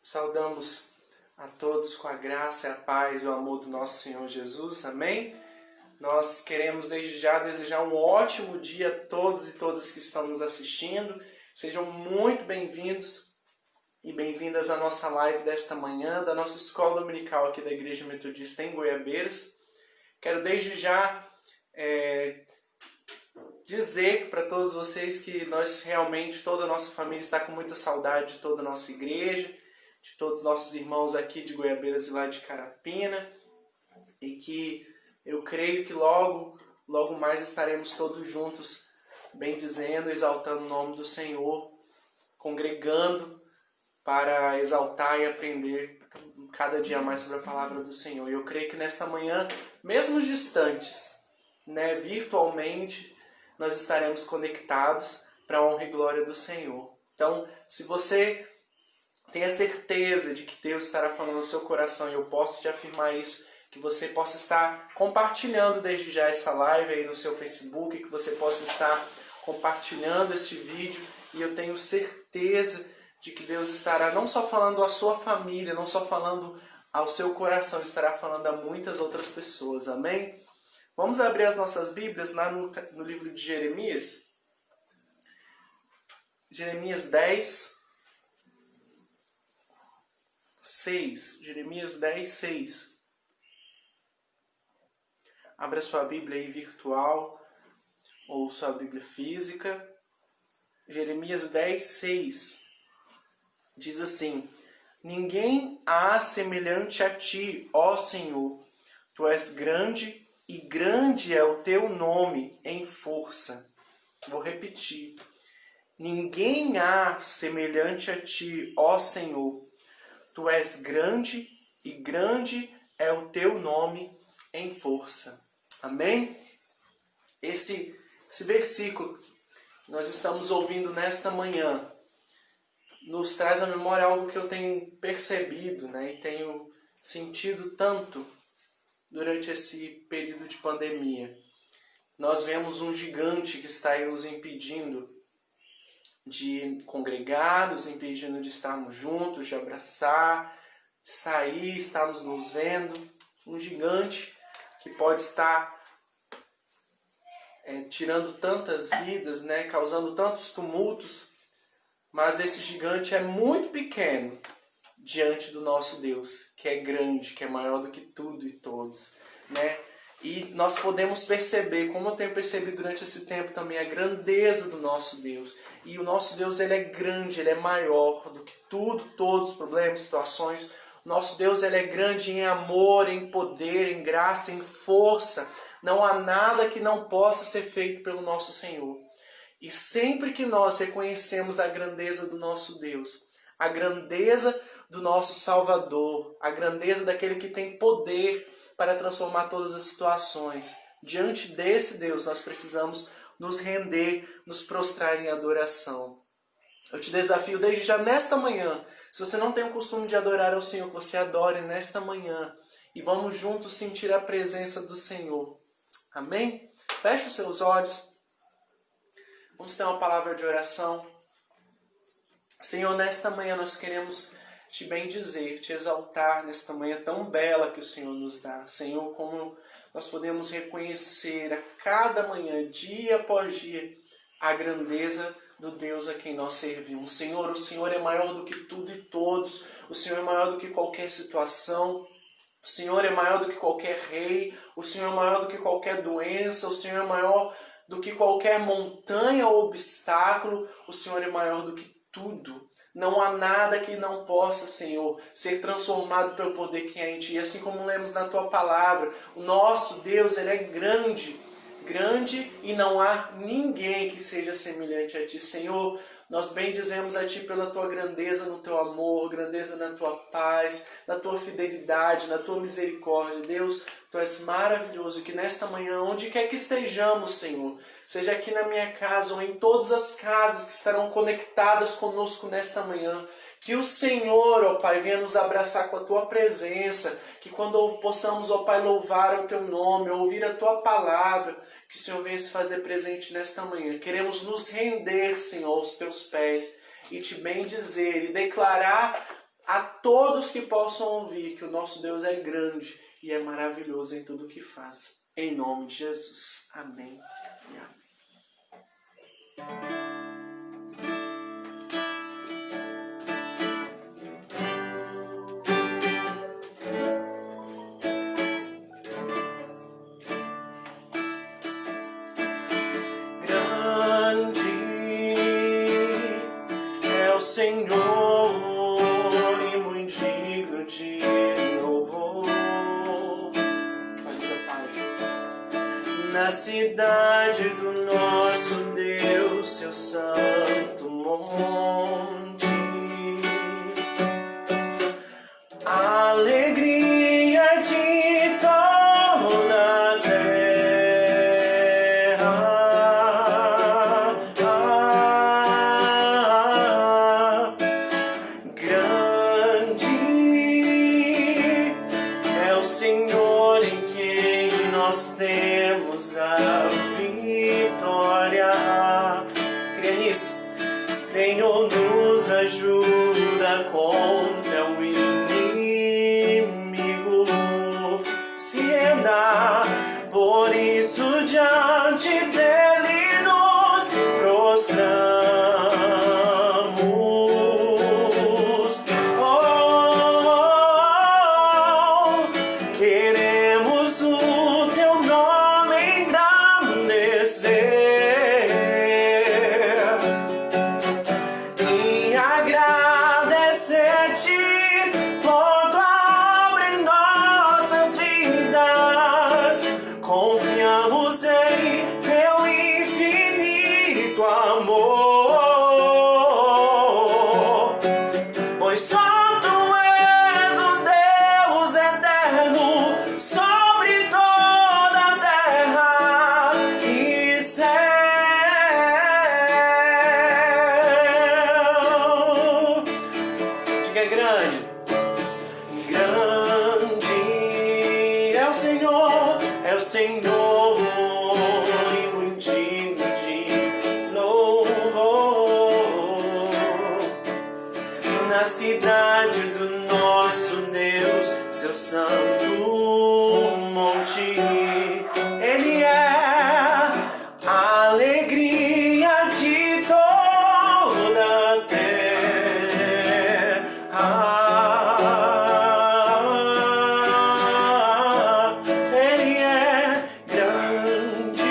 Saudamos a todos com a graça, a paz e o amor do nosso Senhor Jesus. Amém? Nós queremos desde já desejar um ótimo dia a todos e todas que estão nos assistindo. Sejam muito bem-vindos e bem-vindas à nossa live desta manhã, da nossa escola dominical aqui da Igreja Metodista em Goiabeiras. Quero desde já dizer para todos vocês que nós realmente, toda a nossa família está com muita saudade de toda a nossa igreja, de todos os nossos irmãos aqui de Goiabeiras e lá de Carapina, e que eu creio que logo mais estaremos todos juntos, bendizendo, exaltando o nome do Senhor, congregando para exaltar e aprender cada dia mais sobre a palavra do Senhor. E eu creio que nesta manhã, mesmo distantes, virtualmente, nós estaremos conectados para a honra e glória do Senhor. Então, se você tem a certeza de que Deus estará falando no seu coração, e eu posso te afirmar isso, que você possa estar compartilhando desde já essa live aí no seu Facebook, que você possa estar compartilhando este vídeo, e eu tenho certeza de que Deus estará não só falando à sua família, não só falando ao seu coração, estará falando a muitas outras pessoas. Amém? Vamos abrir as nossas Bíblias lá no livro de Jeremias. Jeremias 10, 6. Jeremias 10, 6. Abra sua Bíblia aí virtual ou sua Bíblia física. Jeremias 10, 6. Diz assim: Ninguém há semelhante a ti, ó Senhor. Tu és grande e grande é o teu nome em força. Vou repetir. Ninguém há semelhante a ti, ó Senhor. Tu és grande e grande é o teu nome em força. Amém? Esse versículo que nós estamos ouvindo nesta manhã nos traz à memória algo que eu tenho percebido, e tenho sentido tanto durante esse período de pandemia. Nós vemos um gigante que está aí nos impedindo de congregar, nos impedindo de estarmos juntos, de abraçar, de sair, estarmos nos vendo. Um gigante que pode estar tirando tantas vidas, causando tantos tumultos, mas esse gigante é muito pequeno diante do nosso Deus, que é grande, que é maior do que tudo e todos, E nós podemos perceber, como eu tenho percebido durante esse tempo também, a grandeza do nosso Deus. E o nosso Deus, ele é grande, ele é maior do que tudo, todos os problemas, situações. O nosso Deus, ele é grande em amor, em poder, em graça, em força. Não há nada que não possa ser feito pelo nosso Senhor. E sempre que nós reconhecemos a grandeza do nosso Deus, a grandeza do nosso Salvador, a grandeza daquele que tem poder para transformar todas as situações, diante desse Deus nós precisamos nos render, nos prostrar em adoração. Eu te desafio desde já nesta manhã, se você não tem o costume de adorar ao Senhor, que você adore nesta manhã, e vamos juntos sentir a presença do Senhor. Amém? Feche os seus olhos. Vamos ter uma palavra de oração. Senhor, nesta manhã nós queremos te bendizer, te exaltar nesta manhã tão bela que o Senhor nos dá. Senhor, como nós podemos reconhecer a cada manhã, dia após dia, a grandeza do Deus a quem nós servimos. Senhor, o Senhor é maior do que tudo e todos. O Senhor é maior do que qualquer situação. O Senhor é maior do que qualquer rei. O Senhor é maior do que qualquer doença. O Senhor é maior do que qualquer montanha ou obstáculo. O Senhor é maior do que tudo. Não há nada que não possa, Senhor, ser transformado pelo poder que há em Ti. E assim como lemos na Tua palavra, o nosso Deus, ele é grande, grande, e não há ninguém que seja semelhante a Ti. Senhor, nós bendizemos a Ti pela Tua grandeza no Teu amor, grandeza na Tua paz, na Tua fidelidade, na Tua misericórdia. Deus, Tu és maravilhoso, que nesta manhã, onde quer que estejamos, Senhor, seja aqui na minha casa ou em todas as casas que estarão conectadas conosco nesta manhã, que o Senhor, ó Pai, venha nos abraçar com a Tua presença, que quando possamos, ó Pai, louvar o Teu nome, ouvir a Tua palavra, que o Senhor venha se fazer presente nesta manhã. Queremos nos render, Senhor, aos Teus pés e Te bendizer e declarar a todos que possam ouvir que o nosso Deus é grande e é maravilhoso em tudo o que faz. Em nome de Jesus. Amém e amém. Senhor, e muito digno de louvor. Na cidade do nosso Deus, seu santo monte, a alegria de toda a terra. Senhor, em quem nós temos a vitória. Crê nisso. Senhor, nos ajuda contra o inimigo se andar. Por isso diante dele nos prostramos. Queremos o teu nome engrandecer e agradecer-te por tua obra em nossas vidas. Confiamos em teu infinito amor, pois só tu és o Deus eterno sobre toda a terra e céu. Diga grande. Grande é o Senhor, e muito digno de louvor. Na cidade do nosso Deus, seu santo monte, ele é a alegria de toda a terra. Ele é grande,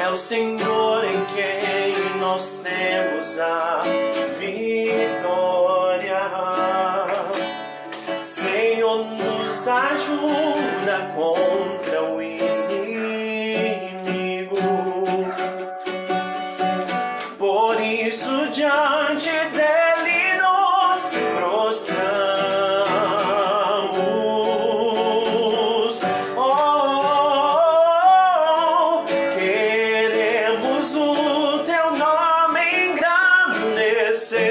é o Senhor em quem nós temos a vitória. Senhor, nos ajuda contra o inimigo. Por isso diante dele nos prostramos. Queremos o teu nome engrandecer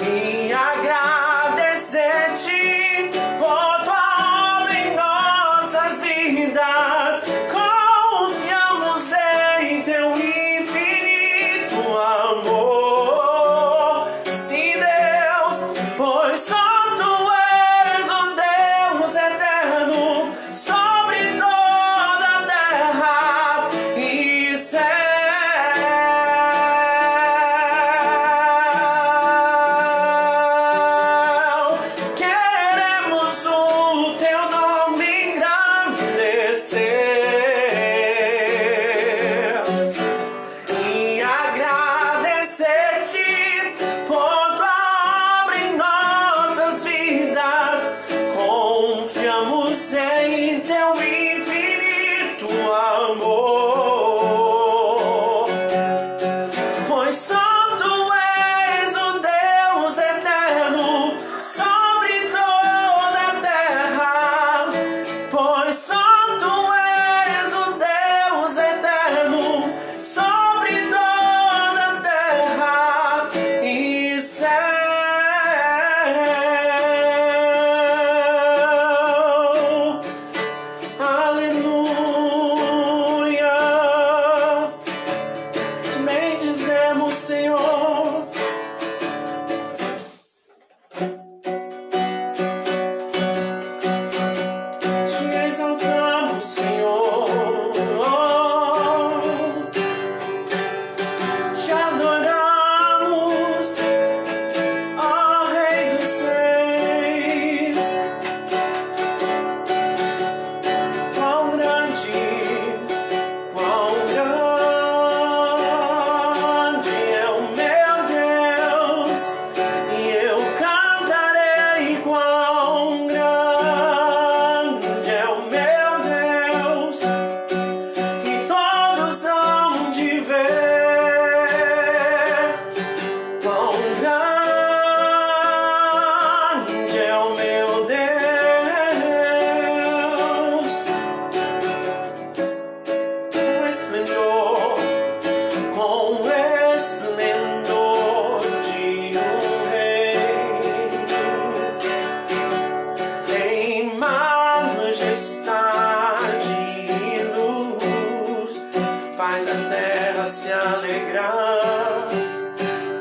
e agradecer-te por tua obra em nossas vidas. Confiamos em teu infinito amor. Sim, Deus, pois só tu és o Deus eterno sobre toda a terra e céu. faz a terra se alegrar,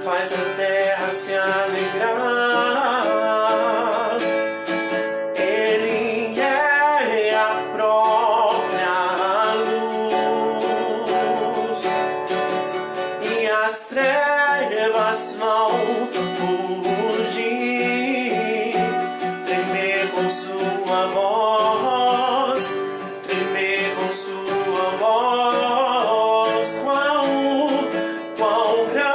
faz a terra se alegrar. Ele é a própria luz e as trevas vão fugir, tremer com sua voz, tremer com sua voz. Quão grande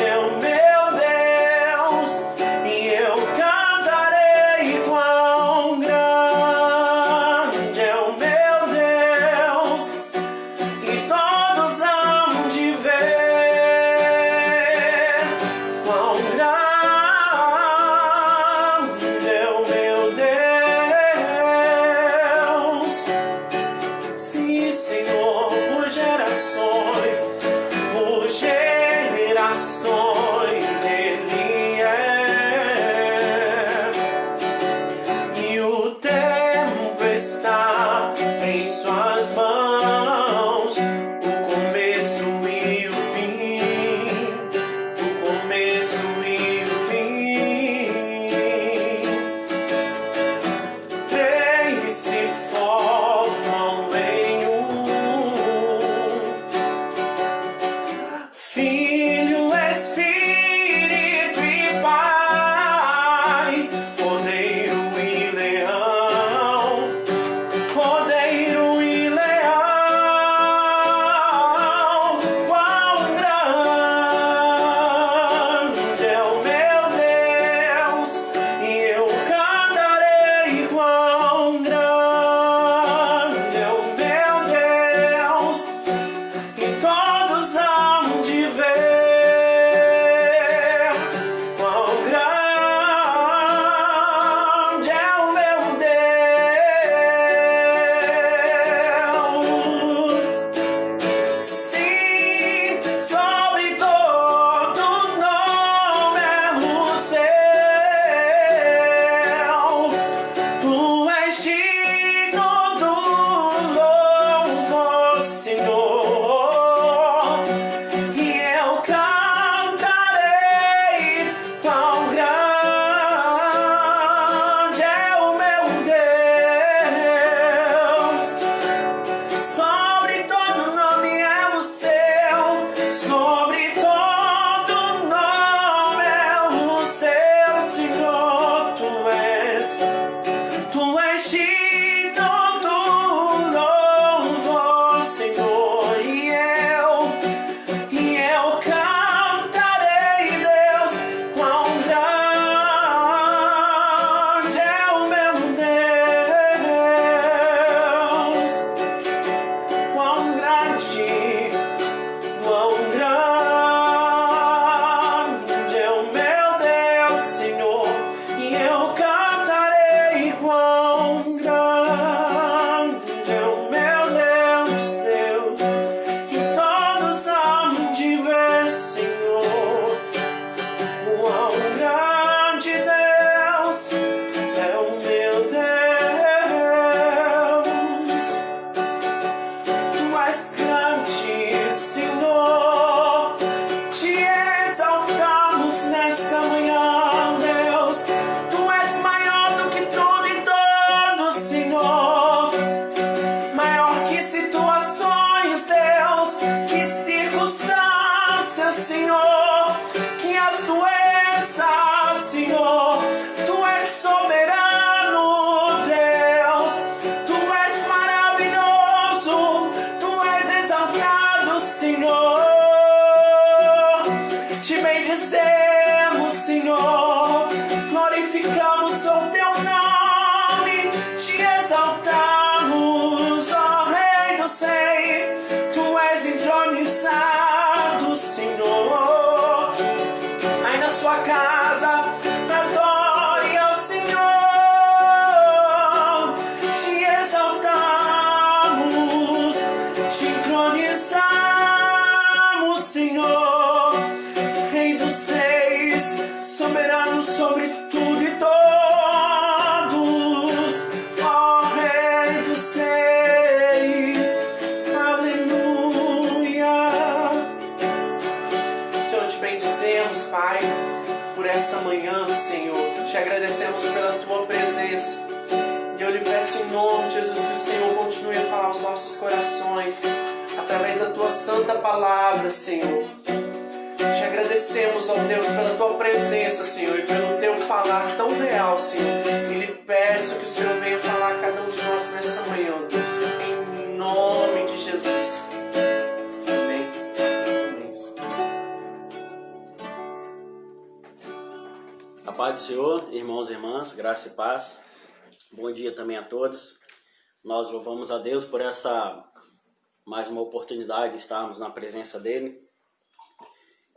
é o meu Deus, e eu cantarei. Quão grande é o meu Deus, e todos hão de ver. Quão grande é o meu Deus. Sim, Senhor, por gerações Ele é. E o tempo está em suas mãos, o começo e o fim, o começo e o fim. Três se formam em um: Filho, Espírito e Pai, Cordeiro e Leão, Cordeiro e Leão. Quão grande é o meu Deus, e eu cantarei. Quão grande é o meu Deus, e todos hão de ver. Quão grande é o meu Deus. Sim, sobre todo nome é o céu. Tu és digno do louvor, Senhor, e eu cantarei. Quão grande é o meu Deus. Sobre todo nome é o céu, sobre todo nome é o céu, Senhor. Tu és digno do louvor, Senhor, e eu cantarei, Deus. Quão grande é o meu Deus, quão grande é o meu Deus, Senhor, e eu cantarei. Quão grande é o meu Deus, Deus, e todos hão de ver, Senhor. Quão grande Deus é o meu Deus. Tu és grande, Senhor, te exaltamos nesta manhã, Deus. Tu és maior do que tudo e todos, Senhor, maior que situações, Deus, que circunstâncias, Senhor, que as doenças, Senhor. Tu és soberano, Deus, tu és maravilhoso, tu és exaltado, Senhor. Te bendizemos, Senhor, glorificamos o teu nome, te exaltamos, ó Rei dos Reis. Tu és entronizado, Senhor. Aí na sua casa, adore ao Senhor. Te exaltamos, te entronizamos, Senhor. Rei dos Reis, soberano sobre tudo e todos. Ó Rei dos Reis, Te agradecemos pela Tua presença. E eu lhe peço em nome de Jesus que o Senhor continue a falar aos nossos corações, através da Tua santa palavra, Senhor. Te agradecemos, ó Deus, pela Tua presença, Senhor, e pelo Teu falar tão real, Senhor. E lhe peço que o Senhor venha falar a cada um de nós nessa manhã, ó Deus, em nome de Jesus. Amém. Amém. A paz do Senhor, irmãos e irmãs, graça e paz. Bom dia também a todos. Nós louvamos a Deus por essa mais uma oportunidade de estarmos na presença dEle.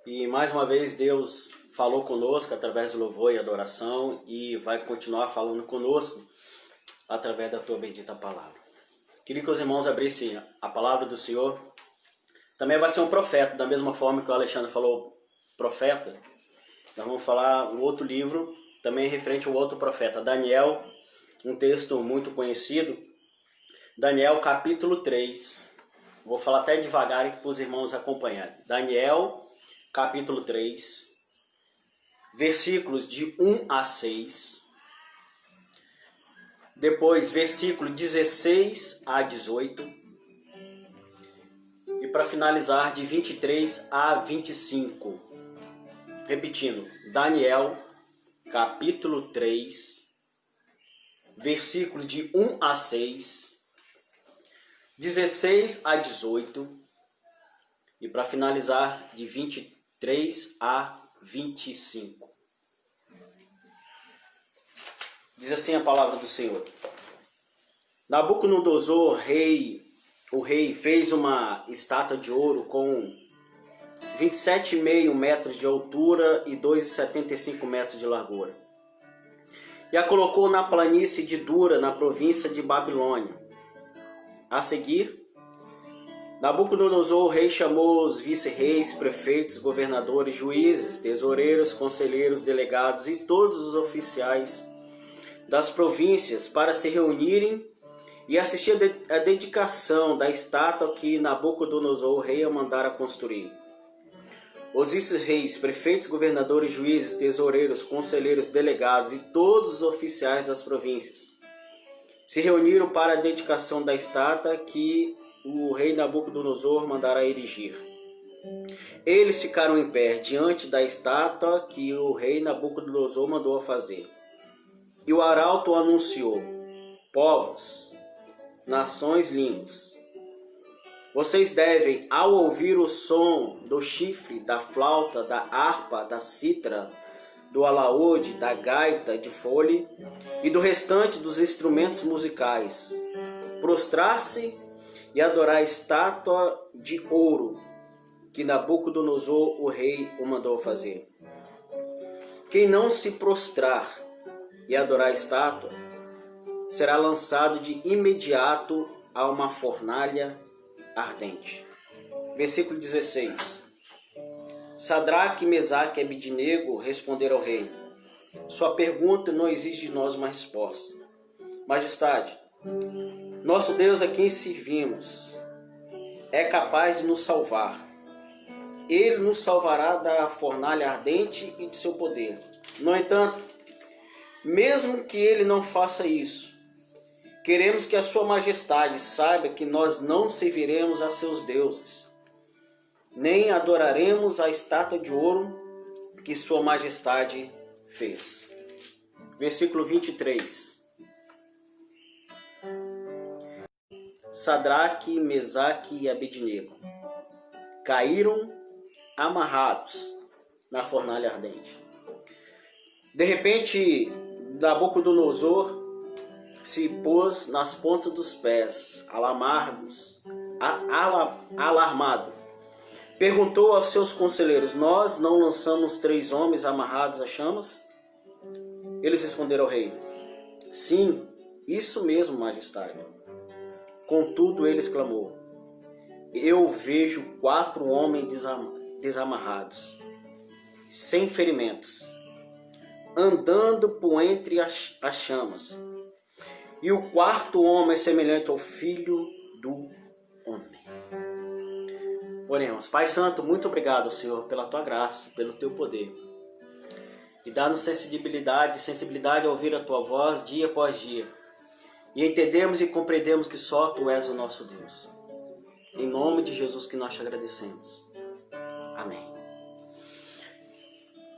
E mais uma vez Deus falou conosco através do louvor e adoração e vai continuar falando conosco através da Tua bendita palavra. Queria que os irmãos abrissem a palavra do Senhor. Também vai ser um profeta, da mesma forma que o Alexandre falou profeta. Nós vamos falar um outro livro, também referente ao outro profeta, Daniel, um texto muito conhecido. Daniel capítulo 3. Vou falar até devagar para os irmãos acompanharem. Daniel capítulo 3, versículos de 1 a 6. Depois, versículo 16 a 18. E para finalizar, de 23 a 25. Repetindo, Daniel capítulo 3, versículos de 1 a 6, 16 a 18 e para finalizar de 23 a 25. Diz assim a palavra do Senhor. Nabucodonosor, o rei fez uma estátua de ouro com 27,5 metros de altura e 2,75 metros de largura. E a colocou na planície de Dura, na província de Babilônia. A seguir, Nabucodonosor, o rei, chamou os vice-reis, prefeitos, governadores, juízes, tesoureiros, conselheiros, delegados e todos os oficiais das províncias para se reunirem e assistir à dedicação da estátua que Nabucodonosor, o rei, a mandara construir. Os vice-reis, prefeitos, governadores, juízes, tesoureiros, conselheiros, delegados e todos os oficiais das províncias se reuniram para a dedicação da estátua que o rei Nabucodonosor mandara erigir. Eles ficaram em pé diante da estátua que o rei Nabucodonosor mandou fazer. E o arauto anunciou: povos, nações, línguas, vocês devem, ao ouvir o som do chifre, da flauta, da harpa, da cítara, do alaúde, da gaita de fole e do restante dos instrumentos musicais, prostrar-se e adorar a estátua de ouro que Nabucodonosor, o rei, o mandou fazer. Quem não se prostrar e adorar a estátua será lançado de imediato a uma fornalha ardente. Versículo 16. Sadraque, Mesaque e Abidnego responderam ao rei: sua pergunta não exige de nós uma resposta. Majestade, nosso Deus a quem servimos é capaz de nos salvar. Ele nos salvará da fornalha ardente e de seu poder. No entanto, mesmo que ele não faça isso, queremos que a sua majestade saiba que nós não serviremos a seus deuses, nem adoraremos a estátua de ouro que sua majestade fez. Versículo 23. Sadraque, Mesaque e Abidnego caíram amarrados na fornalha ardente. De repente, Nabucodonosor se pôs nas pontas dos pés, alarmado. Perguntou aos seus conselheiros: nós não lançamos 3 homens amarrados a chamas? Eles responderam ao rei: sim, isso mesmo, majestade. Contudo, ele exclamou: eu vejo 4 homens desamarrados, sem ferimentos, andando por entre as chamas. E o 4º homem é semelhante ao Filho do Homem. Oremos. Pai Santo, muito obrigado, Senhor, pela Tua graça, pelo Teu poder. e dá-nos sensibilidade a ouvir a Tua voz dia após dia. E entendemos e compreendemos que só Tu és o nosso Deus. Em nome de Jesus que nós te agradecemos. Amém.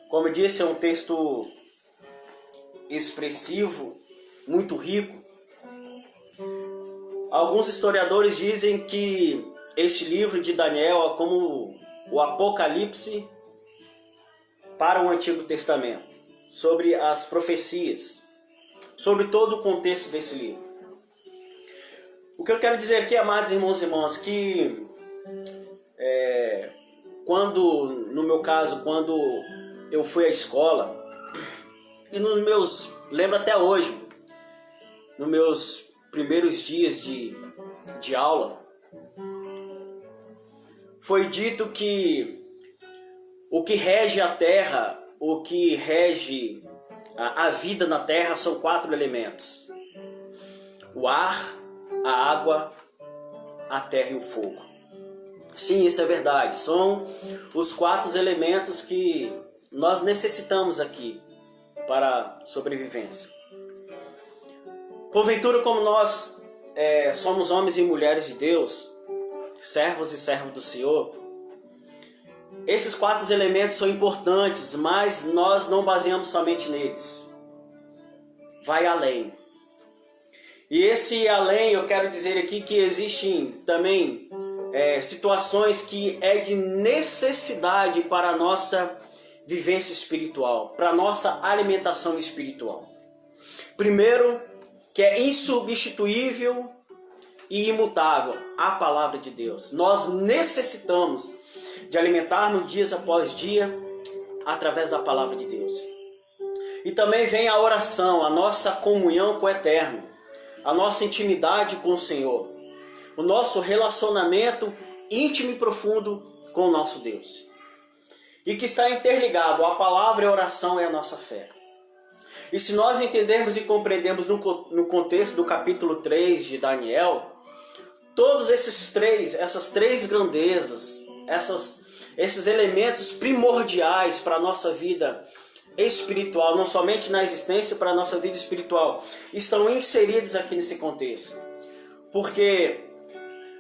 Como eu disse, é um texto expressivo, muito rico. Alguns historiadores dizem que este livro de Daniel é como o Apocalipse para o Antigo Testamento, sobre as profecias, sobre todo o contexto desse livro. O que eu quero dizer aqui, amados irmãos e irmãs, que no meu caso, quando eu fui à escola, e lembro até hoje, nos meus primeiros dias de aula, foi dito que o que rege a terra, o que rege a vida na terra são 4 elementos: o ar, a água, a terra e o fogo. Sim, isso é verdade. São os 4 elementos que nós necessitamos aqui para a sobrevivência. Porventura, como nós somos homens e mulheres de Deus, servos e servos do Senhor, esses 4 elementos são importantes, mas nós não baseamos somente neles. Vai além. E esse além, eu quero dizer aqui que existem também situações que é de necessidade para a nossa vivência espiritual, para a nossa alimentação espiritual. Primeiro, que é insubstituível e imutável, a palavra de Deus. Nós necessitamos de alimentar-nos dias após dia através da palavra de Deus. E também vem a oração, a nossa comunhão com o Eterno, a nossa intimidade com o Senhor, o nosso relacionamento íntimo e profundo com o nosso Deus. E que está interligado, a palavra e a oração é a nossa fé. E se nós entendermos e compreendermos no contexto do capítulo 3 de Daniel, todos essas três grandezas, esses elementos primordiais para a nossa vida espiritual, não somente na existência, para a nossa vida espiritual, estão inseridos aqui nesse contexto. Porque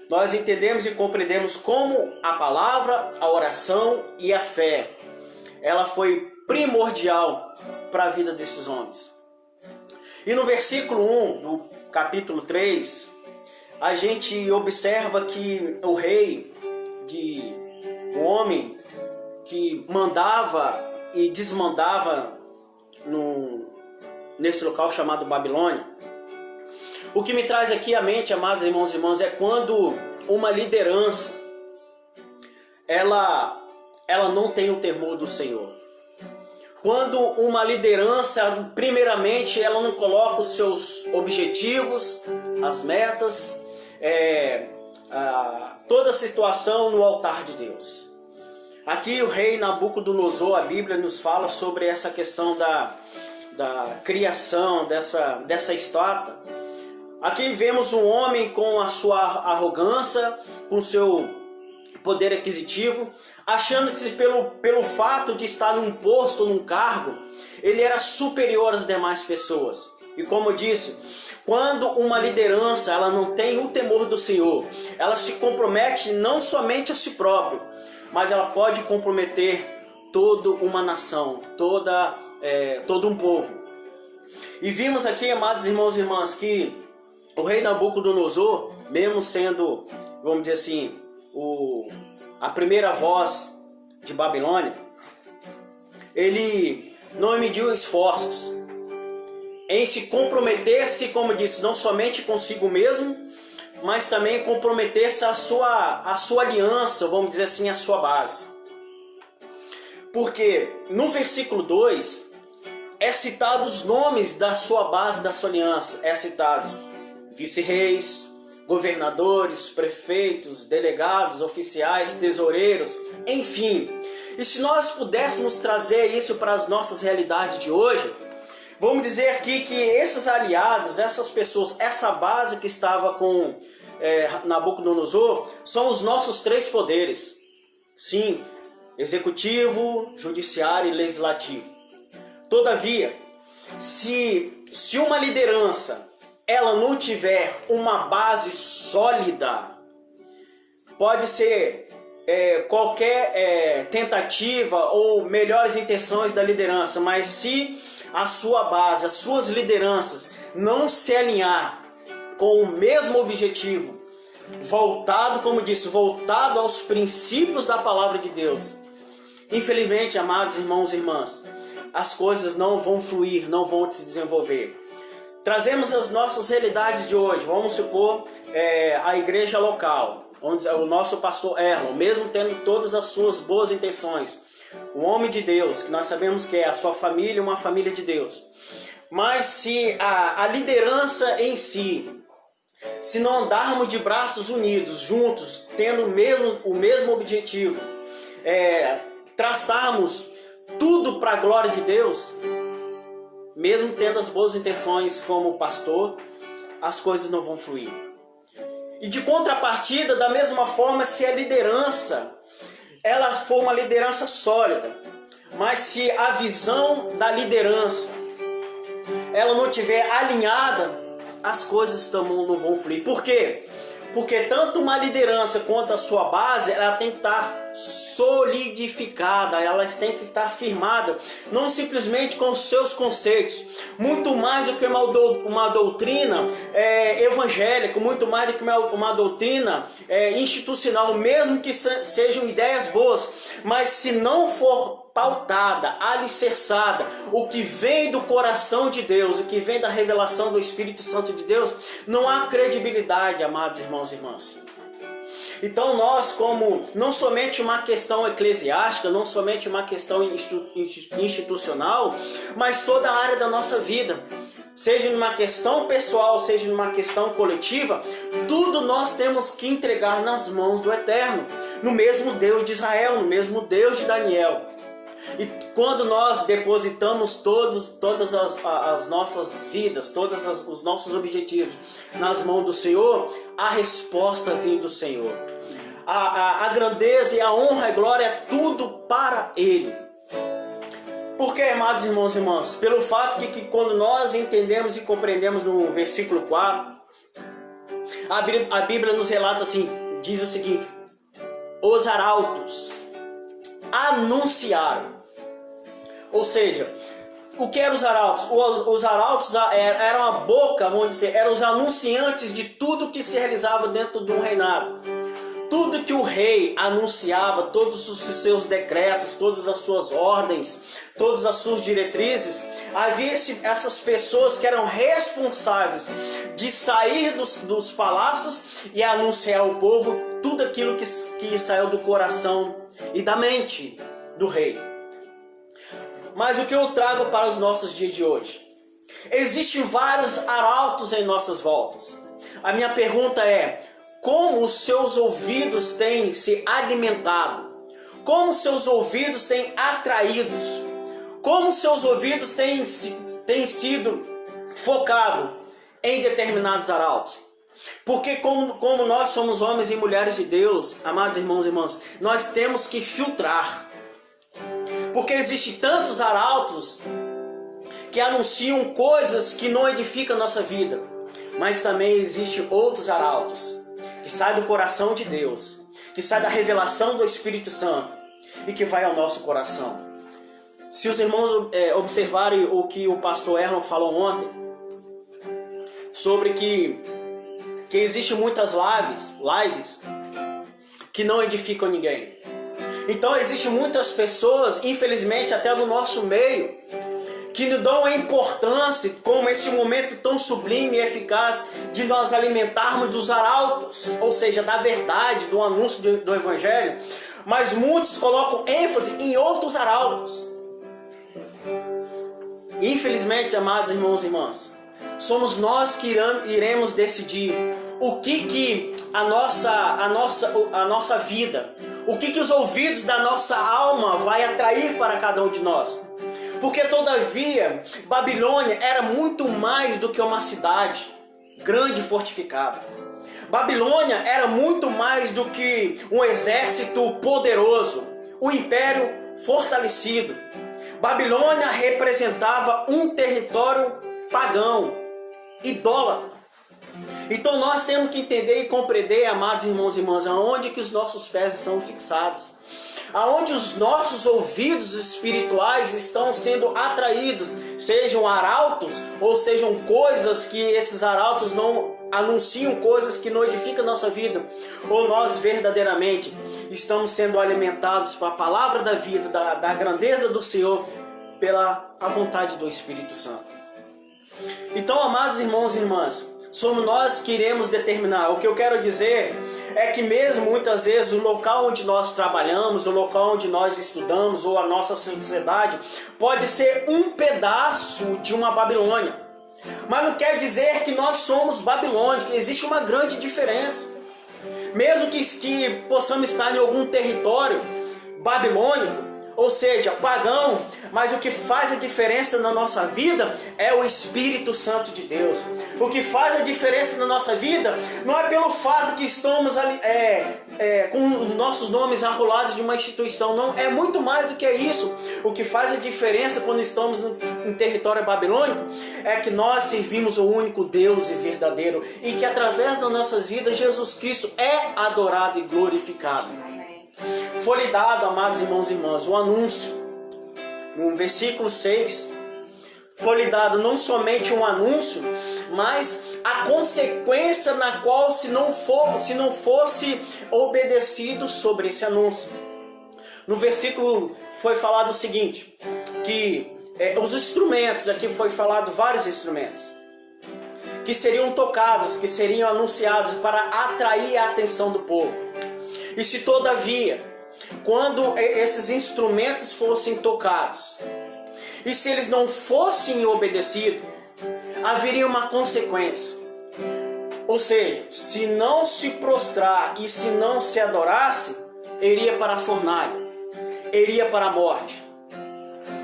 nós entendemos e compreendemos como a palavra, a oração e a fé, ela foi primordial para a vida desses homens. E no versículo 1 do capítulo 3, a gente observa que o rei, o homem que mandava e desmandava nesse local chamado Babilônia. O que me traz aqui à mente, amados irmãos e irmãs, é quando uma liderança ela não tem o temor do Senhor. Quando uma liderança, primeiramente, ela não coloca os seus objetivos, as metas, toda a situação no altar de Deus. Aqui o rei Nabucodonosor, a Bíblia nos fala sobre essa questão da criação dessa estátua. Aqui vemos um homem com a sua arrogância, com o seu poder aquisitivo, achando que pelo fato de estar num posto, num cargo, ele era superior às demais pessoas. E como eu disse, quando uma liderança ela não tem o temor do Senhor, ela se compromete não somente a si próprio, mas ela pode comprometer toda uma nação, todo um povo. E vimos aqui, amados irmãos e irmãs, que o rei Nabucodonosor, mesmo sendo, vamos dizer assim, a primeira voz de Babilônia, ele não mediu esforços em se comprometer-se, como disse, não somente consigo mesmo, mas também comprometer-se a sua aliança, vamos dizer assim, a sua base. Porque no versículo 2 é citado os nomes da sua base, da sua aliança. É citados vice-reis, governadores, prefeitos, delegados, oficiais, tesoureiros, enfim. E se nós pudéssemos trazer isso para as nossas realidades de hoje, vamos dizer aqui que esses aliados, essas pessoas, essa base que estava com Nabucodonosor, são os nossos 3 poderes. Sim, executivo, judiciário e legislativo. Todavia, se uma liderança ela não tiver uma base sólida, pode ser qualquer tentativa ou melhores intenções da liderança, mas se a sua base, as suas lideranças não se alinhar com o mesmo objetivo, voltado, como disse, voltado aos princípios da palavra de Deus, infelizmente, amados irmãos e irmãs, as coisas não vão fluir, não vão se desenvolver. Trazemos as nossas realidades de hoje. Vamos supor a igreja local, onde o nosso pastor Erlon, mesmo tendo todas as suas boas intenções, um homem de Deus, que nós sabemos que é a sua família, uma família de Deus. Mas se a liderança em si, se não andarmos de braços unidos, juntos, tendo o mesmo objetivo, traçarmos tudo para a glória de Deus, mesmo tendo as boas intenções como pastor, as coisas não vão fluir. E de contrapartida, da mesma forma, se a liderança ela for uma liderança sólida, mas se a visão da liderança ela não estiver alinhada, as coisas também não vão fluir. Por quê? Porque tanto uma liderança quanto a sua base, ela tem que estar solidificada, elas têm que estar firmada, não simplesmente com os seus conceitos, muito mais do que uma doutrina evangélica, muito mais do que uma doutrina institucional, mesmo que sejam ideias boas, mas se não for pautada, alicerçada, o que vem do coração de Deus, o que vem da revelação do Espírito Santo de Deus, não há credibilidade, amados irmãos e irmãs. Então nós, como não somente uma questão eclesiástica, não somente uma questão institucional, mas toda a área da nossa vida, seja numa questão pessoal, seja numa questão coletiva, tudo nós temos que entregar nas mãos do Eterno, no mesmo Deus de Israel, no mesmo Deus de Daniel. E quando nós depositamos todas as nossas vidas, todos os nossos objetivos nas mãos do Senhor, a resposta vem do Senhor. A grandeza e a honra e glória é tudo para Ele. Por que, amados irmãos e irmãs? Pelo fato que quando nós entendemos e compreendemos no versículo 4, a Bíblia nos relata assim, diz o seguinte: os arautos anunciaram. Ou seja, o que eram os arautos? Os arautos eram a boca, vamos dizer, eram os anunciantes de tudo que se realizava dentro de um reinado. Tudo que o rei anunciava, todos os seus decretos, todas as suas ordens, todas as suas diretrizes, havia essas pessoas que eram responsáveis de sair dos palácios e anunciar ao povo tudo aquilo que saiu do coração e da mente do rei. Mas o que eu trago para os nossos dias de hoje? Existem vários arautos em nossas voltas. A minha pergunta é: como os seus ouvidos têm se alimentado? Como os seus ouvidos têm atraídos? Como os seus ouvidos têm sido focados em determinados arautos? Porque como nós somos homens e mulheres de Deus, amados irmãos e irmãs, nós temos que filtrar. Porque existem tantos arautos que anunciam coisas que não edificam a nossa vida. Mas também existem outros arautos que saem do coração de Deus, que saem da revelação do Espírito Santo e que vai ao nosso coração. Se os irmãos observarem o que o pastor Erlon falou ontem, sobre que existem muitas lives que não edificam ninguém. Então existem muitas pessoas, infelizmente até no nosso meio, que nos dão a importância como esse momento tão sublime e eficaz de nós alimentarmos dos arautos, ou seja, da verdade, do anúncio do Evangelho, mas muitos colocam ênfase em outros arautos. Infelizmente, amados irmãos e irmãs, somos nós que iremos decidir o que a nossa vida, o que os ouvidos da nossa alma vai atrair para cada um de nós. Porque todavia, Babilônia era muito mais do que uma cidade grande e fortificada. Babilônia era muito mais do que um exército poderoso, um império fortalecido. Babilônia representava um território pagão, idólatra. Então nós temos que entender e compreender, amados irmãos e irmãs, aonde que os nossos pés estão fixados, aonde os nossos ouvidos espirituais estão sendo atraídos, sejam arautos ou sejam coisas que esses arautos não anunciam, coisas que não edificam a nossa vida, ou nós verdadeiramente estamos sendo alimentados para a palavra da vida, da grandeza do Senhor, pela a vontade do Espírito Santo. Então, amados irmãos e irmãs, somos nós que iremos determinar. O que eu quero dizer é que mesmo muitas vezes o local onde nós trabalhamos, o local onde nós estudamos ou a nossa sociedade pode ser um pedaço de uma Babilônia. Mas não quer dizer que nós somos babilônicos, existe uma grande diferença. Mesmo que possamos estar em algum território babilônico, ou seja, pagão, mas o que faz a diferença na nossa vida é o Espírito Santo de Deus. O que faz a diferença na nossa vida não é pelo fato que estamos com os nossos nomes arrolados de uma instituição, não, é muito mais do que isso. O que faz a diferença quando estamos em território babilônico é que nós servimos o único Deus e verdadeiro, e que através das nossas vidas Jesus Cristo é adorado e glorificado. Foi-lhe dado, amados irmãos e irmãs, o anúncio. No versículo 6, foi-lhe dado não somente um anúncio, mas a consequência na qual se não fosse obedecido sobre esse anúncio. No versículo foi falado o seguinte, que os instrumentos, aqui foi falado vários instrumentos, que seriam tocados, que seriam anunciados para atrair a atenção do povo. E se todavia, quando esses instrumentos fossem tocados, e se eles não fossem obedecidos, haveria uma consequência. Ou seja, se não se prostrar e se não se adorasse, iria para a fornalha, iria para a morte.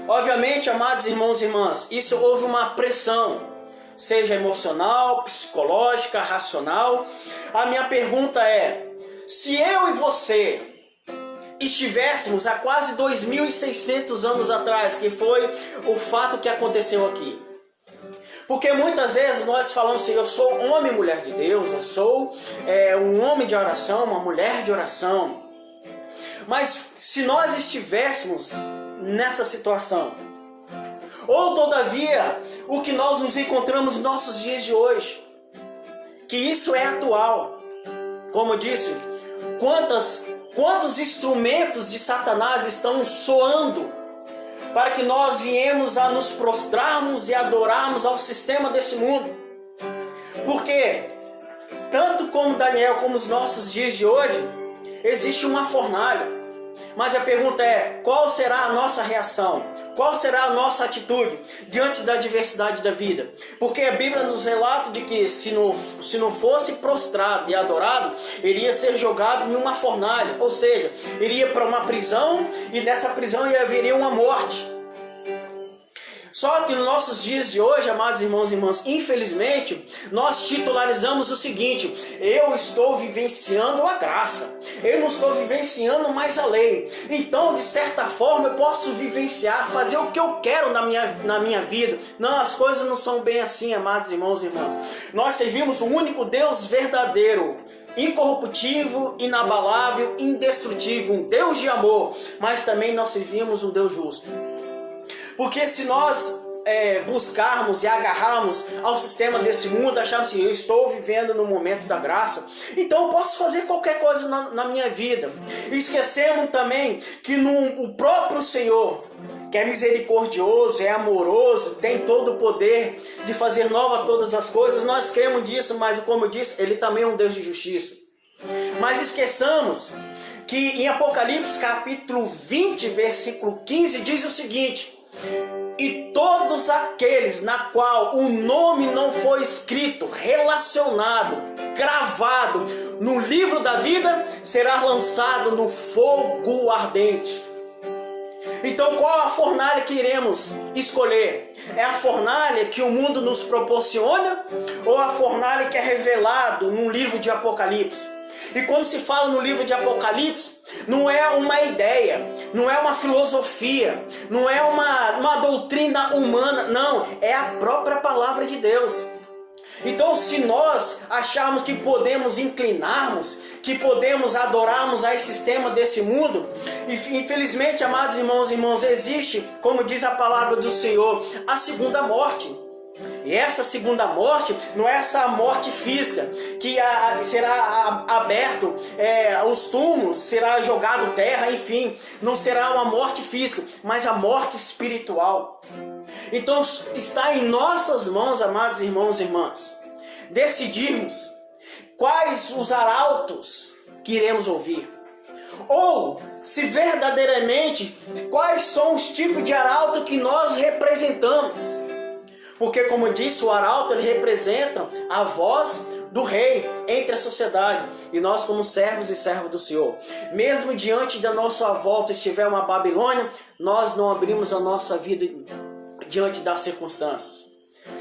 Obviamente, amados irmãos e irmãs, isso houve uma pressão, seja emocional, psicológica, racional. A minha pergunta é: se eu e você estivéssemos há quase 2.600 anos atrás, que foi o fato que aconteceu aqui. Porque muitas vezes nós falamos assim, eu sou homem e mulher de Deus, eu sou um homem de oração, uma mulher de oração. Mas se nós estivéssemos nessa situação, ou todavia o que nós nos encontramos nos nossos dias de hoje, que isso é atual, como eu disse, quantos instrumentos de Satanás estão soando para que nós viemos a nos prostrarmos e adorarmos ao sistema desse mundo. Porque tanto como Daniel como os nossos dias de hoje, existe uma fornalha. Mas a pergunta é, qual será a nossa reação? Qual será a nossa atitude diante da adversidade da vida? Porque a Bíblia nos relata de que se não fosse prostrado e adorado, iria ser jogado em uma fornalha, ou seja, iria para uma prisão e nessa prisão haveria uma morte. Só que nos nossos dias de hoje, amados irmãos e irmãs, infelizmente, nós titularizamos o seguinte: eu estou vivenciando a graça, eu não estou vivenciando mais a lei. Então, de certa forma, eu posso vivenciar, fazer o que eu quero na minha vida. Não, as coisas não são bem assim, amados irmãos e irmãs. Nós servimos o único Deus verdadeiro, incorruptível, inabalável, indestrutível, um Deus de amor, mas também nós servimos um Deus justo. Porque se nós buscarmos e agarrarmos ao sistema desse mundo, acharmos assim, eu estou vivendo no momento da graça, então eu posso fazer qualquer coisa na minha vida. E esquecemos também que o próprio Senhor, que é misericordioso, é amoroso, tem todo o poder de fazer nova todas as coisas, nós cremos disso, mas como eu disse, Ele também é um Deus de justiça. Mas esqueçamos que em Apocalipse capítulo 20, versículo 15, diz o seguinte: e todos aqueles na qual o nome não foi escrito, relacionado, gravado no livro da vida, será lançado no fogo ardente. Então qual a fornalha que iremos escolher? É a fornalha que o mundo nos proporciona ou a fornalha que é revelado no livro de Apocalipse? E quando se fala no livro de Apocalipse, não é uma ideia, não é uma filosofia, não é uma doutrina humana, não, é a própria palavra de Deus. Então, se nós acharmos que podemos inclinarmos, que podemos adorarmos a esse sistema desse mundo, infelizmente, amados irmãos e irmãs, existe, como diz a palavra do Senhor, a segunda morte. E essa segunda morte não é essa morte física, que será aberto, os túmulos, será jogado terra, enfim, não será uma morte física, mas a morte espiritual. Então está em nossas mãos, amados irmãos e irmãs, decidirmos quais os arautos que iremos ouvir. Ou, se verdadeiramente, quais são os tipos de arauto que nós representamos. Porque, como disse, o arauto ele representa a voz do rei entre a sociedade. E nós, como servos e servos do Senhor, mesmo diante da nossa volta estiver uma Babilônia, nós não abrimos a nossa vida diante das circunstâncias.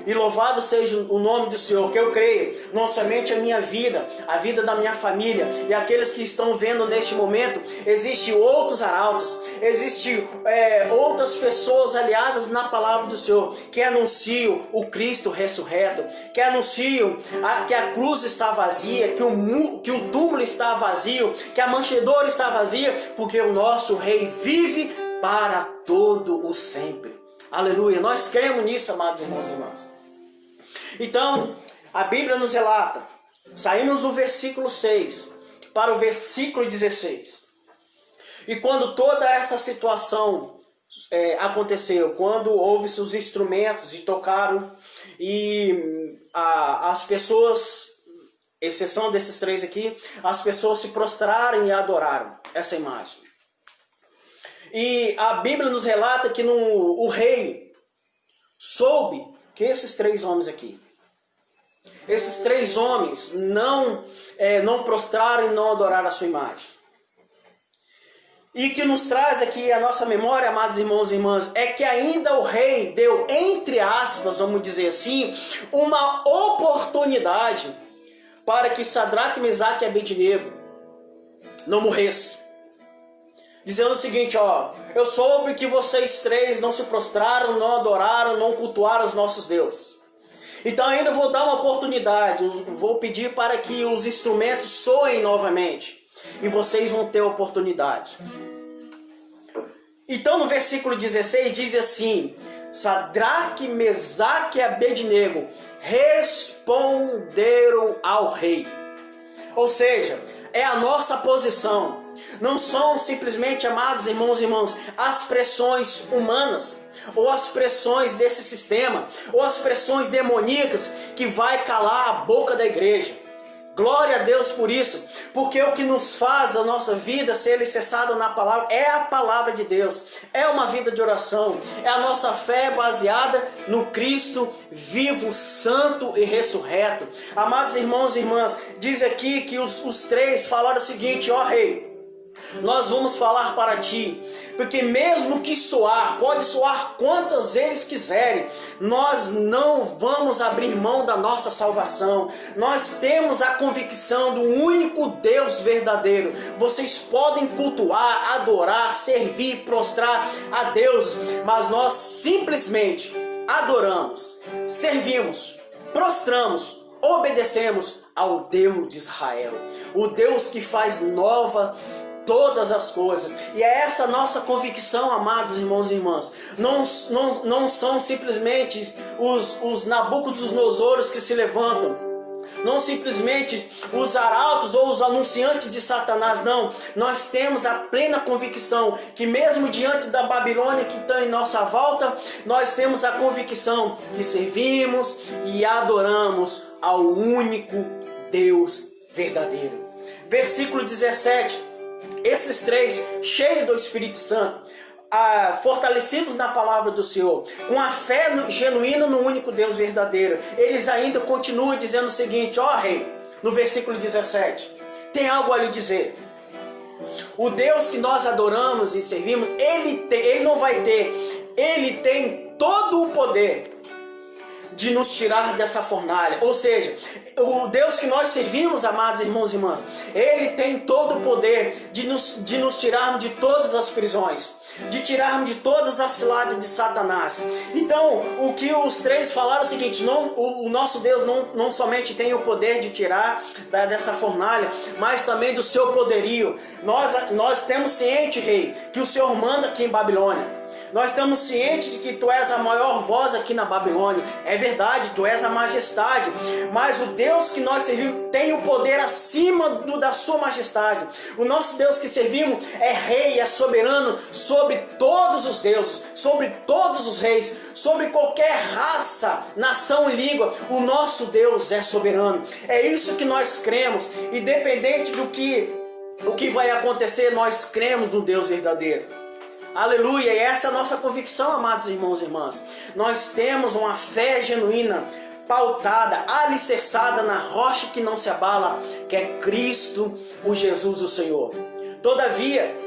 E louvado seja o nome do Senhor, que eu creio, não somente a minha vida, a vida da minha família e aqueles que estão vendo neste momento, existem outros arautos, existem outras pessoas aliadas na palavra do Senhor, que anunciam o Cristo ressurreto, que anunciam que a cruz está vazia, que o túmulo está vazio, que a manjedoura está vazia, porque o nosso Rei vive para todo o sempre. Aleluia, nós cremos nisso, amados irmãos e irmãs. Então, a Bíblia nos relata, saímos do versículo 6 para o versículo 16. E quando toda essa situação aconteceu, quando houve-se os instrumentos e tocaram, e as pessoas, exceção desses três aqui, as pessoas se prostraram e adoraram essa imagem. E a Bíblia nos relata que o rei soube que esses três homens aqui, esses três homens não prostraram e não adoraram a sua imagem. E que nos traz aqui a nossa memória, amados irmãos e irmãs, é que ainda o rei deu, entre aspas, vamos dizer assim, uma oportunidade para que Sadraque, Mesaque e Abednego não morressem. Dizendo o seguinte, eu soube que vocês três não se prostraram, não adoraram, não cultuaram os nossos deuses. Então ainda vou dar uma oportunidade, vou pedir para que os instrumentos soem novamente. E vocês vão ter a oportunidade. Então no versículo 16 diz assim, Sadraque, Mesaque e Abednego responderam ao rei. Ou seja, é a nossa posição. Não são simplesmente, amados irmãos e irmãs, as pressões humanas, ou as pressões desse sistema, ou as pressões demoníacas que vai calar a boca da igreja. Glória a Deus por isso, porque o que nos faz a nossa vida ser alicerçada na palavra é a palavra de Deus, é uma vida de oração, é a nossa fé baseada no Cristo vivo, santo e ressurreto. Amados irmãos e irmãs, diz aqui que os três falaram o seguinte, rei, nós vamos falar para ti, porque mesmo que pode soar quantas vezes quiserem, nós não vamos abrir mão da nossa salvação. Nós temos a convicção do único Deus verdadeiro. Vocês podem cultuar, adorar, servir, prostrar a Deus, mas nós simplesmente adoramos, servimos, prostramos, obedecemos ao Deus de Israel, o Deus que faz nova todas as coisas. E é essa nossa convicção, amados irmãos e irmãs. Não são simplesmente os Nabucodonosoros que se levantam, não simplesmente os arautos ou os anunciantes de Satanás, não. Nós temos a plena convicção que mesmo diante da Babilônia que está em nossa volta, nós temos a convicção que servimos e adoramos ao único Deus verdadeiro. Versículo 17. Esses três, cheios do Espírito Santo, fortalecidos na palavra do Senhor, com a fé genuína no único Deus verdadeiro, eles ainda continuam dizendo o seguinte, rei, no versículo 17, tem algo a lhe dizer. O Deus que nós adoramos e servimos, ele não vai ter, ele tem todo o poder de nos tirar dessa fornalha. Ou seja, o Deus que nós servimos, amados irmãos e irmãs, Ele tem todo o poder de nos tirarmos de todas as prisões, de tirarmos de todas as ciladas de Satanás. Então, o que os três falaram é o seguinte: o nosso Deus não somente tem o poder de tirar dessa fornalha, mas também do seu poderio. Nós temos ciente, rei, que o Senhor manda aqui em Babilônia. Nós estamos cientes de que tu és a maior voz aqui na Babilônia. É verdade, tu és a majestade. Mas o Deus que nós servimos tem o poder acima da sua majestade. O nosso Deus que servimos é rei, é soberano sobre todos os deuses, sobre todos os reis, sobre qualquer raça, nação e língua. O nosso Deus é soberano. É isso que nós cremos. Independente do que vai acontecer, nós cremos no Deus verdadeiro. Aleluia, e essa é a nossa convicção, amados irmãos e irmãs. Nós temos uma fé genuína, pautada, alicerçada na rocha que não se abala, que é Cristo, o Jesus, o Senhor. Todavia,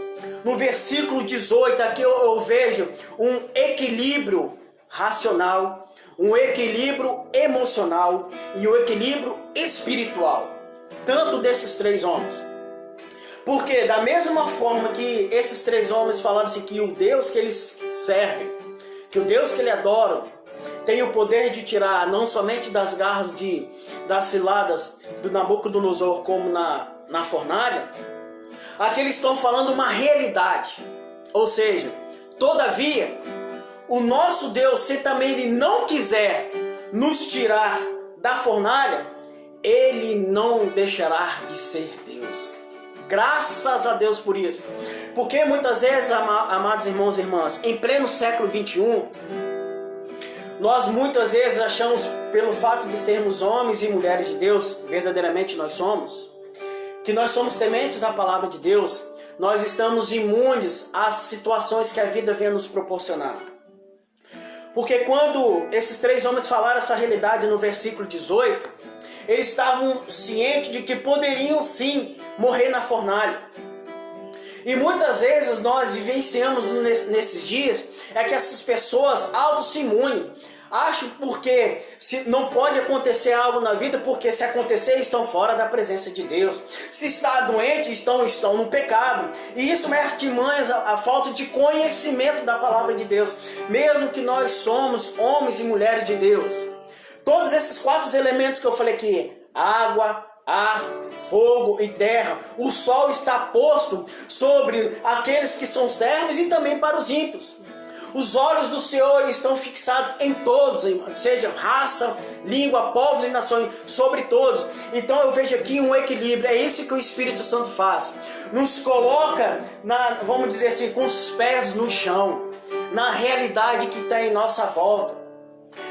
no versículo 18, aqui eu vejo um equilíbrio racional, um equilíbrio emocional e um equilíbrio espiritual, tanto desses três homens. Porque da mesma forma que esses três homens falaram assim, que o Deus que eles servem, que o Deus que eles adoram, tem o poder de tirar não somente das garras das ciladas do Nabucodonosor como na fornalha, aqui eles estão falando uma realidade. Ou seja, todavia, o nosso Deus, se também Ele não quiser nos tirar da fornalha, Ele não deixará de ser Deus. Graças a Deus por isso. Porque muitas vezes, amados irmãos e irmãs, em pleno século 21, nós muitas vezes achamos, pelo fato de sermos homens e mulheres de Deus, verdadeiramente nós somos, que nós somos tementes à palavra de Deus, nós estamos imunes às situações que a vida vem nos proporcionar. Porque quando esses três homens falaram essa realidade no versículo 18, eles estavam cientes de que poderiam sim morrer na fornalha. E muitas vezes nós vivenciamos nesses dias é que essas pessoas auto-se-imunem. Acham porque se não pode acontecer algo na vida, porque se acontecer estão fora da presença de Deus. Se está doente, estão no pecado. E isso é artimanhas, a falta de conhecimento da palavra de Deus. Mesmo que nós somos homens e mulheres de Deus. Todos esses quatro elementos que eu falei aqui, água, ar, fogo e terra, o sol está posto sobre aqueles que são servos e também para os ímpios. Os olhos do Senhor estão fixados em todos, seja raça, língua, povos e nações, sobre todos. Então eu vejo aqui um equilíbrio, é isso que o Espírito Santo faz. Nos coloca, vamos dizer assim, com os pés no chão, na realidade que está em nossa volta.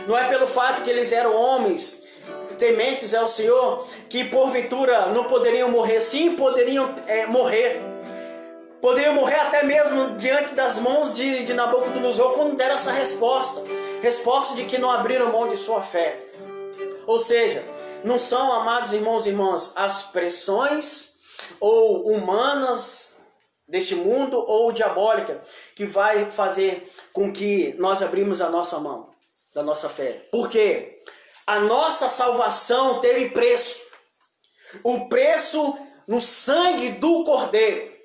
Não é pelo fato que eles eram homens tementes ao Senhor, que porventura não poderiam morrer. Sim, poderiam morrer. Poderiam morrer até mesmo diante das mãos de Nabucodonosor quando deram essa resposta. Resposta de que não abriram mão de sua fé. Ou seja, não são, amados irmãos e irmãs, as pressões ou humanas deste mundo ou diabólica que vai fazer com que nós abrimos a nossa mão da nossa fé. Por quê? A nossa salvação teve preço. O preço no sangue do Cordeiro.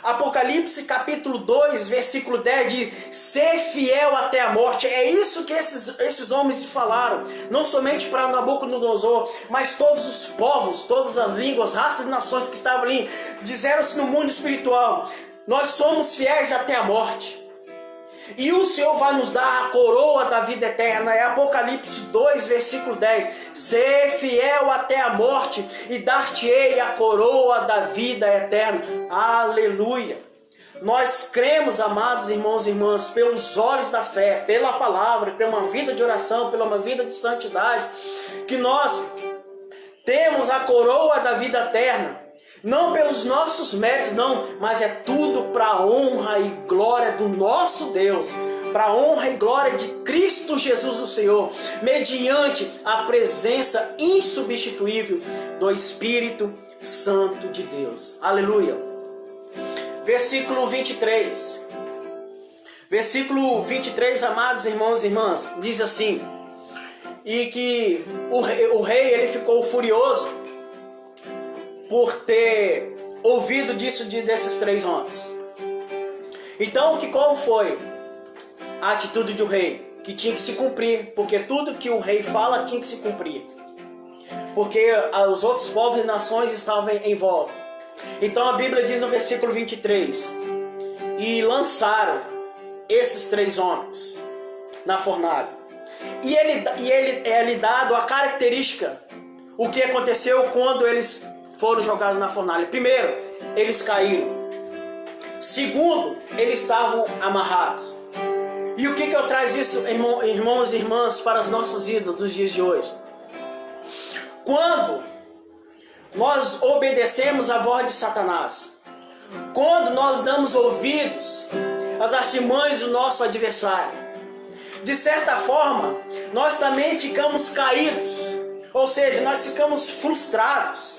Apocalipse capítulo 2, versículo 10 diz: ser fiel até a morte. É isso que esses homens falaram. Não somente para Nabucodonosor, mas todos os povos, todas as línguas, raças e nações que estavam ali. Disseram-se no mundo espiritual: nós somos fiéis até a morte. E o Senhor vai nos dar a coroa da vida eterna. É Apocalipse 2, versículo 10. Ser fiel até a morte e dar-te-ei a coroa da vida eterna. Aleluia. Nós cremos, amados irmãos e irmãs, pelos olhos da fé, pela palavra, pela uma vida de oração, pela uma vida de santidade, que nós temos a coroa da vida eterna. Não pelos nossos méritos, não, mas é tudo para a honra e glória do nosso Deus, para a honra e glória de Cristo Jesus o Senhor, mediante a presença insubstituível do Espírito Santo de Deus. Aleluia. Versículo 23. Versículo 23, amados irmãos e irmãs, diz assim: e que o rei ele ficou furioso por ter ouvido desses 3 homens. Então, qual foi a atitude do rei? Que tinha que se cumprir, porque tudo que o rei fala tinha que se cumprir. Porque os outros povos e nações estavam em volta. Então a Bíblia diz no versículo 23: e lançaram esses 3 homens na fornalha. E ele é lhe dado a característica, o que aconteceu quando eles foram jogados na fornalha. Primeiro, eles caíram. Segundo, eles estavam amarrados. E o que eu trago isso, irmãos e irmãs, para as nossas vidas dos dias de hoje? Quando nós obedecemos a voz de Satanás, quando nós damos ouvidos às artimanhas do nosso adversário, de certa forma, nós também ficamos caídos, ou seja, nós ficamos frustrados,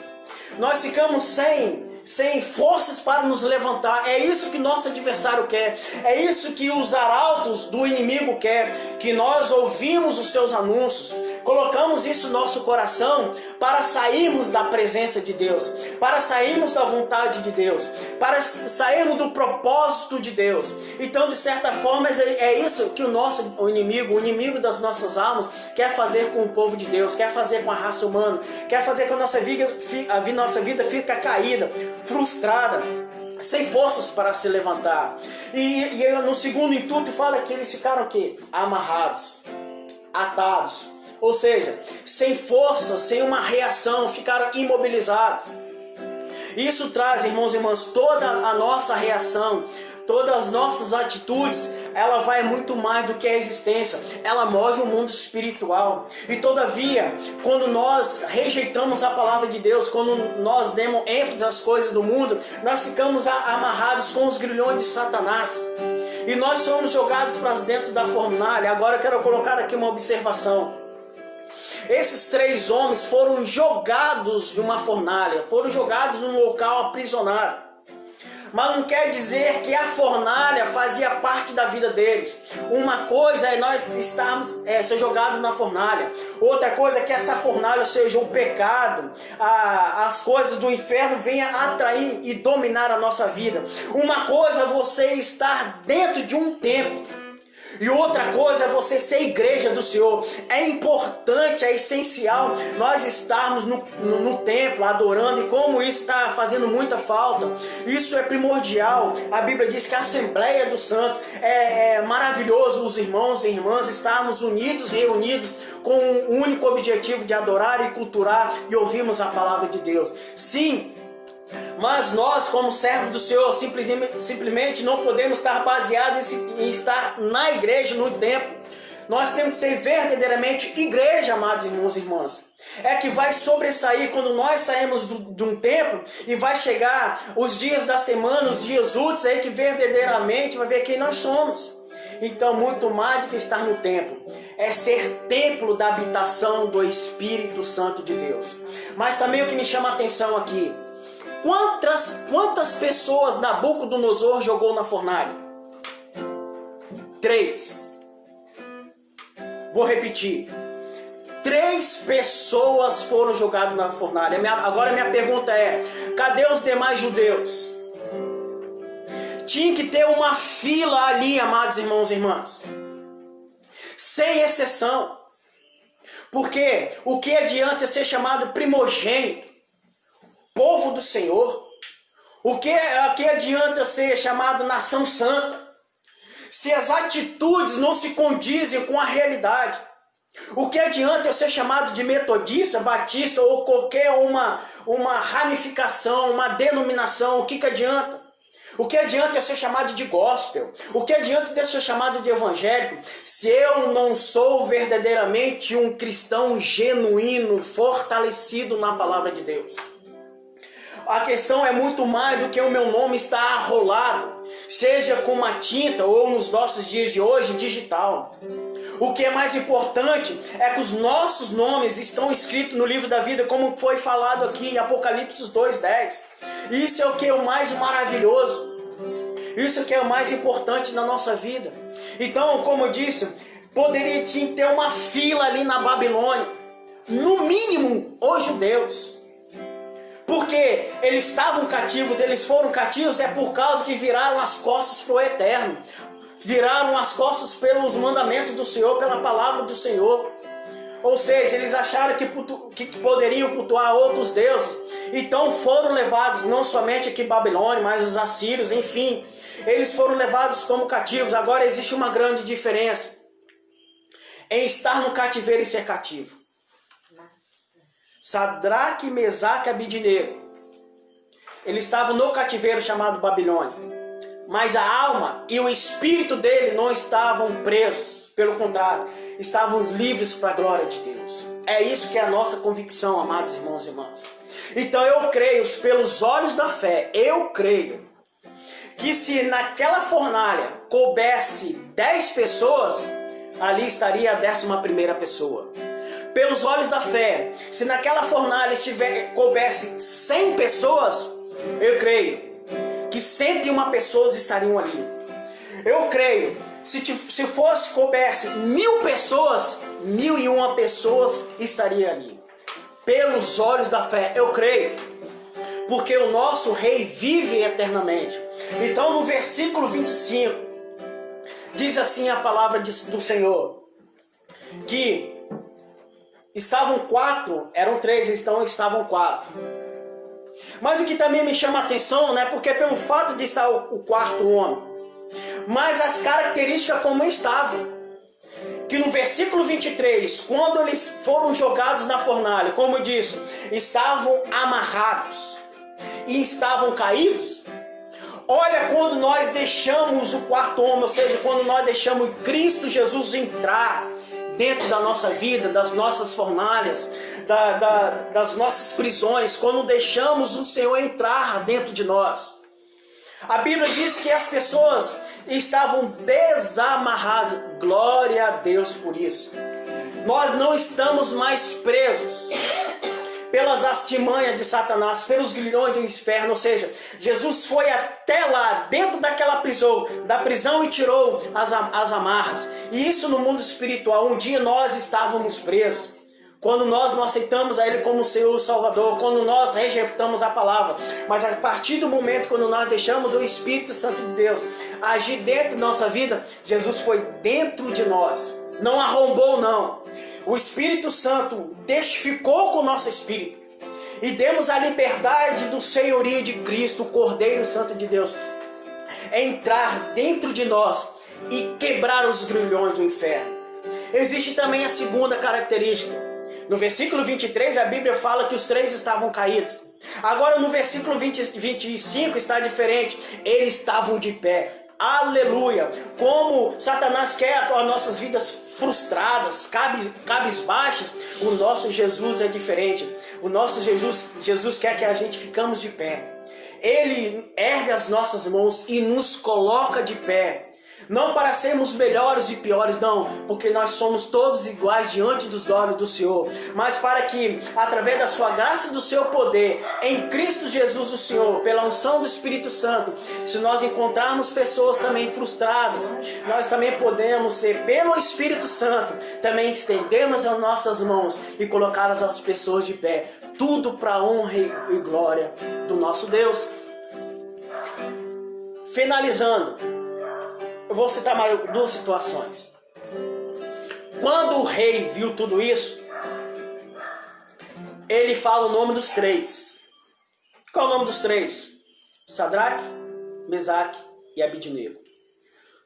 nós ficamos sem forças para nos levantar. É isso que nosso adversário quer, é isso que os arautos do inimigo quer, que nós ouvimos os seus anúncios, colocamos isso no nosso coração para sairmos da presença de Deus, para sairmos da vontade de Deus, para sairmos do propósito de Deus. Então, de certa forma, é isso que o inimigo das nossas almas quer fazer com o povo de Deus, quer fazer com a raça humana, quer fazer com a nossa vida fica caída, frustrada, sem forças para se levantar. E no segundo intuito fala que eles ficaram o quê? Amarrados, atados, ou seja, sem força, sem uma reação, ficaram imobilizados. Isso traz, irmãos e irmãs, toda a nossa reação, todas as nossas atitudes, ela vai muito mais do que a existência, ela move o mundo espiritual. E todavia, quando nós rejeitamos a palavra de Deus, quando nós demos ênfase às coisas do mundo, nós ficamos amarrados com os grilhões de Satanás. E nós somos jogados para dentro da fornalha. Agora eu quero colocar aqui uma observação. Esses 3 homens foram jogados numa fornalha, foram jogados num local aprisionado. Mas não quer dizer que a fornalha fazia parte da vida deles. Uma coisa é nós estarmos ser jogados na fornalha. Outra coisa é que essa fornalha, ou seja, o pecado, as coisas do inferno venham atrair e dominar a nossa vida. Uma coisa é você estar dentro de um templo. E outra coisa é você ser igreja do Senhor. É importante, é essencial nós estarmos no templo adorando, e como isso está fazendo muita falta, isso é primordial. A Bíblia diz que a Assembleia dos Santos é maravilhoso, os irmãos e irmãs estarmos unidos, reunidos com um único objetivo de adorar e cultuar e ouvirmos a palavra de Deus. Sim, mas nós, como servos do Senhor, simplesmente não podemos estar baseados em estar na igreja, no templo. Nós temos que ser verdadeiramente igreja, amados irmãos e irmãs. É que vai sobressair quando nós saímos de um templo e vai chegar os dias da semana, os dias úteis, aí que verdadeiramente vai ver quem nós somos. Então, muito mais do que estar no templo, é ser templo da habitação do Espírito Santo de Deus. Mas também o que me chama a atenção aqui, quantas pessoas Nabucodonosor jogou na fornalha? 3. Vou repetir. 3 pessoas foram jogadas na fornalha. Agora minha pergunta é: cadê os demais judeus? Tinha que ter uma fila ali, amados irmãos e irmãs, sem exceção. Porque o que adianta ser chamado primogênito, povo do Senhor? O que adianta ser chamado nação santa, se as atitudes não se condizem com a realidade? O que adianta eu ser chamado de metodista, batista ou qualquer uma ramificação, uma denominação? O que adianta? O que adianta eu ser chamado de gospel? O que adianta eu ser chamado de evangélico se eu não sou verdadeiramente um cristão genuíno, fortalecido na palavra de Deus? A questão é muito mais do que o meu nome estar arrolado, seja com uma tinta ou nos nossos dias de hoje, digital. O que é mais importante é que os nossos nomes estão escritos no livro da vida, como foi falado aqui em Apocalipse 2:10. Isso é o que é o mais maravilhoso. Isso é o que é o mais importante na nossa vida. Então, como eu disse, poderia ter uma fila ali na Babilônia. No mínimo, os judeus. Porque eles estavam cativos, eles foram cativos, é por causa que viraram as costas para o eterno. Viraram as costas pelos mandamentos do Senhor, pela palavra do Senhor. Ou seja, eles acharam que poderiam cultuar outros deuses. Então foram levados, não somente aqui Babilônia, mas os assírios, enfim. Eles foram levados como cativos. Agora existe uma grande diferença em estar no cativeiro e ser cativo. Sadraque, Mesaque e Abidnego. Eles estavam no cativeiro chamado Babilônia. Mas a alma e o espírito dele não estavam presos. Pelo contrário, estavam livres para a glória de Deus. É isso que é a nossa convicção, amados irmãos e irmãs. Então eu creio, pelos olhos da fé, eu creio que se naquela fornalha coubesse 10 pessoas, ali estaria a 11ª pessoa. Pelos olhos da fé, se naquela fornalha coubesse 100 pessoas, eu creio que 101 pessoas estariam ali. Eu creio, se coubesse 1000 pessoas, 1001 pessoas estariam ali. Pelos olhos da fé, eu creio, porque o nosso Rei vive eternamente. Então no versículo 25, diz assim a palavra do Senhor, que estavam 4, eram 3, então estavam 4. Mas o que também me chama a atenção, né, porque pelo fato de estar o 4º homem, mas as características como estavam, que no versículo 23, quando eles foram jogados na fornalha, como eu disse, estavam amarrados e estavam caídos. Olha, quando nós deixamos o 4º homem, ou seja, quando nós deixamos Cristo Jesus entrar dentro da nossa vida, das nossas fornalhas, das nossas prisões, quando deixamos o Senhor entrar dentro de nós. A Bíblia diz que as pessoas estavam desamarradas. Glória a Deus por isso. Nós não estamos mais presos pelas artimanhas de Satanás, pelos grilhões do inferno. Ou seja, Jesus foi até lá, dentro daquela prisão, e tirou as amarras. E isso no mundo espiritual. Um dia nós estávamos presos. Quando nós não aceitamos a Ele como Senhor e Salvador, quando nós rejeitamos a palavra. Mas a partir do momento quando nós deixamos o Espírito Santo de Deus agir dentro da nossa vida, Jesus foi dentro de nós. Não arrombou, não. O Espírito Santo testificou com o nosso espírito. E demos a liberdade do senhorio de Cristo, o Cordeiro Santo de Deus, entrar dentro de nós e quebrar os grilhões do inferno. Existe também a segunda característica. No versículo 23, a Bíblia fala que os 3 estavam caídos. Agora no versículo 25 está diferente. Eles estavam de pé. Aleluia! Como Satanás quer as nossas vidas frustradas, cabisbaixas, o nosso Jesus é diferente. O nosso Jesus quer que a gente ficamos de pé. Ele ergue as nossas mãos e nos coloca de pé. Não para sermos melhores e piores, não, porque nós somos todos iguais diante dos olhos do Senhor, mas para que, através da sua graça e do seu poder, em Cristo Jesus o Senhor, pela unção do Espírito Santo, se nós encontrarmos pessoas também frustradas, nós também podemos ser, pelo Espírito Santo, também estendemos as nossas mãos e colocar as pessoas de pé, tudo para a honra e glória do nosso Deus. Finalizando, eu vou citar mais 2 situações. Quando o rei viu tudo isso, ele fala o nome dos 3. Qual é o nome dos 3? Sadraque, Mesaque e Abidnego.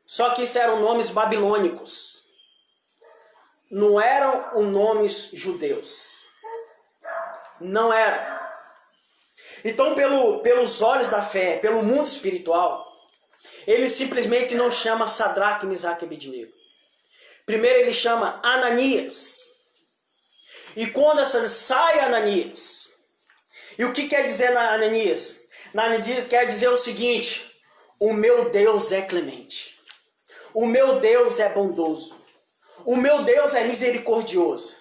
Só que isso eram nomes babilônicos. Não eram nomes judeus. Não eram. Então, pelos olhos da fé, pelo mundo espiritual, ele simplesmente não chama Sadraque, Mesaque e Abidnego. Primeiro ele chama Ananias. E quando sai Ananias, e o que quer dizer Ananias? Ananias quer dizer o seguinte: o meu Deus é clemente. O meu Deus é bondoso. O meu Deus é misericordioso.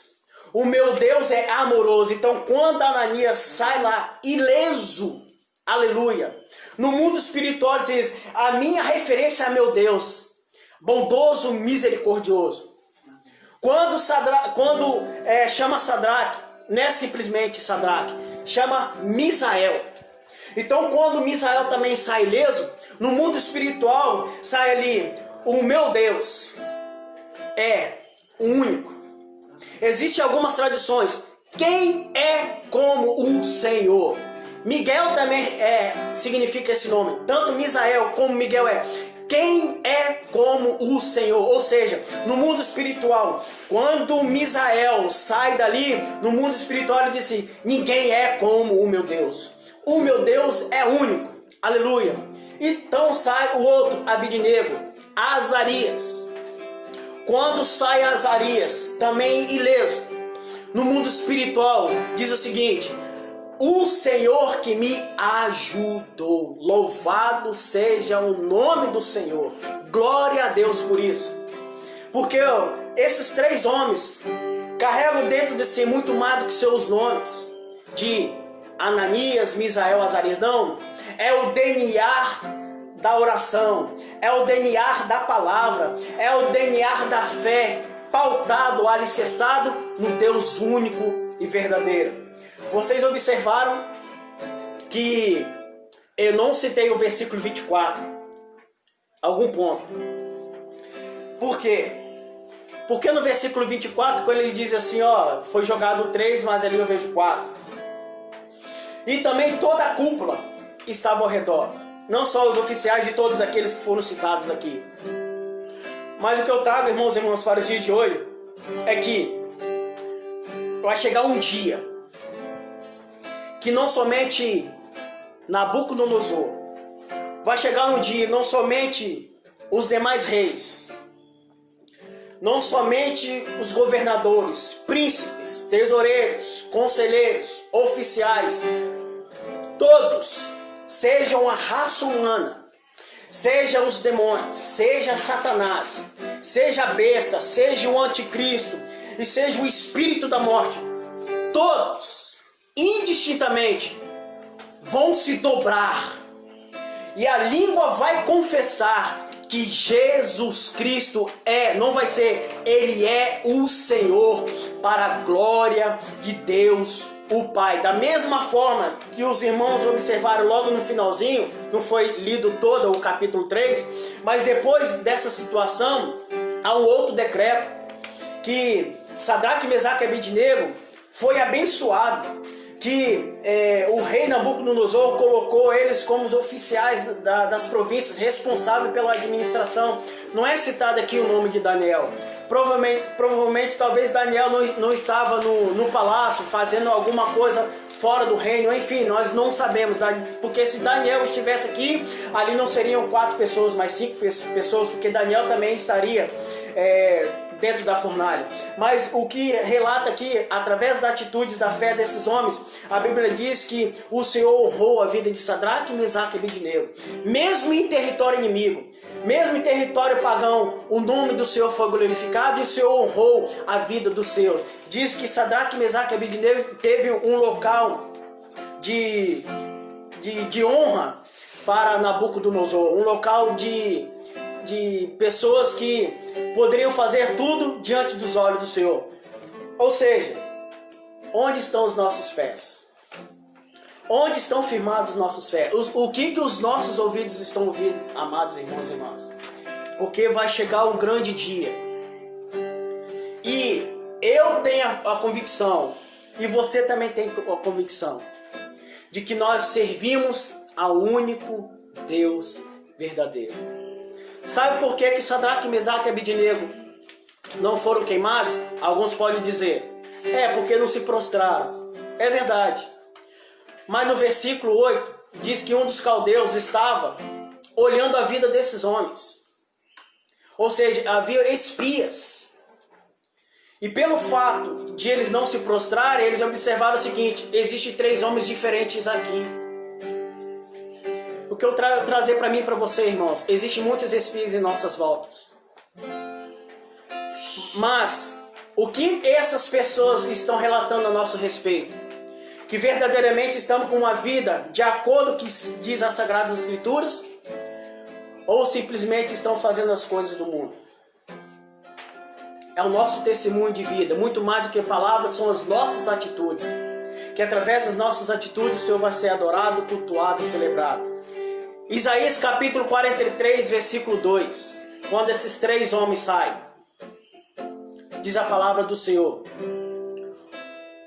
O meu Deus é amoroso. Então quando Ananias sai lá ileso, aleluia, no mundo espiritual diz: a minha referência é meu Deus, bondoso, misericordioso. Quando chama Sadraque, não é simplesmente Sadraque, chama Misael. Então quando Misael também sai ileso, no mundo espiritual sai ali, o meu Deus é o único. Existem algumas tradições. Quem é como o Senhor? Miguel também significa esse nome. Tanto Misael como Miguel é. Quem é como o Senhor? Ou seja, no mundo espiritual, quando Misael sai dali, no mundo espiritual ele disse: ninguém é como o meu Deus. O meu Deus é único. Aleluia. Então sai o outro, Abidnego, Azarias. Quando sai Azarias, também ileso, no mundo espiritual, diz o seguinte: o Senhor que me ajudou. Louvado seja o nome do Senhor. Glória a Deus por isso. Porque esses três homens carregam dentro de si muito mais do que seus nomes. De Ananias, Misael, Azarias. Não. É o DNA da oração. É o DNA da palavra. É o DNA da fé. Pautado, alicerçado no Deus único e verdadeiro. Vocês observaram que eu não citei o versículo 24. Algum ponto. Por quê? Porque no versículo 24, quando ele diz assim, foi jogado 3, mas ali eu vejo 4. E também toda a cúpula estava ao redor. Não só os oficiais e todos aqueles que foram citados aqui. Mas o que eu trago, irmãos e irmãs, para o dia de hoje, é que vai chegar um dia que não somente Nabucodonosor, vai chegar um dia não somente os demais reis, não somente os governadores, príncipes, tesoureiros, conselheiros, oficiais, todos, sejam a raça humana, seja os demônios, seja Satanás, seja a besta, seja o anticristo e seja o espírito da morte, todos, indistintamente, vão se dobrar e a língua vai confessar que Jesus Cristo não vai ser, Ele é o Senhor, para a glória de Deus o Pai. Da mesma forma que os irmãos observaram logo no finalzinho, não foi lido todo o capítulo 3, mas depois dessa situação, há um outro decreto, que Sadraque, Mesaque e Abidnego foi abençoado, que o rei Nabucodonosor colocou eles como os oficiais das províncias, responsáveis pela administração. Não é citado aqui o nome de Daniel. Provavelmente talvez Daniel não estava no palácio fazendo alguma coisa fora do reino, enfim, nós não sabemos, porque se Daniel estivesse aqui, ali não seriam 4 pessoas, mas 5 pessoas, porque Daniel também estaria dentro da fornalha. Mas o que relata aqui, através das atitudes da fé desses homens, a Bíblia diz que o Senhor honrou a vida de Sadraque, Mesaque e Abidnego. Mesmo em território inimigo, mesmo em território pagão, o nome do Senhor foi glorificado e o Senhor honrou a vida dos seus. Diz que Sadraque, Mesaque e Abidnego teve um local de honra para Nabucodonosor, um local de pessoas que poderiam fazer tudo diante dos olhos do Senhor. Ou seja, onde estão os nossos pés? Onde estão firmados os nossos pés? O que os nossos ouvidos estão ouvindo, amados irmãos e irmãs? Porque vai chegar um grande dia. E eu tenho a convicção, e você também tem a convicção, de que nós servimos ao único Deus verdadeiro. Sabe por que Sadraque, Mesaque e Abidnego não foram queimados? Alguns podem dizer, porque não se prostraram. É verdade. Mas no versículo 8, diz que um dos caldeus estava olhando a vida desses homens. Ou seja, havia espias. E pelo fato de eles não se prostrarem, eles observaram o seguinte: existem 3 homens diferentes aqui. O que eu trazer para mim e para você, irmãos, existem muitos espias em nossas voltas. Mas o que essas pessoas estão relatando a nosso respeito? Que verdadeiramente estamos com uma vida de acordo com o que diz as Sagradas Escrituras? Ou simplesmente estão fazendo as coisas do mundo? é o nosso testemunho de vida. Muito mais do que palavras, são as nossas atitudes. Que através das nossas atitudes o Senhor vai ser adorado, cultuado e celebrado. Isaías capítulo 43, versículo 2. Quando esses 3 homens saem, diz a palavra do Senhor: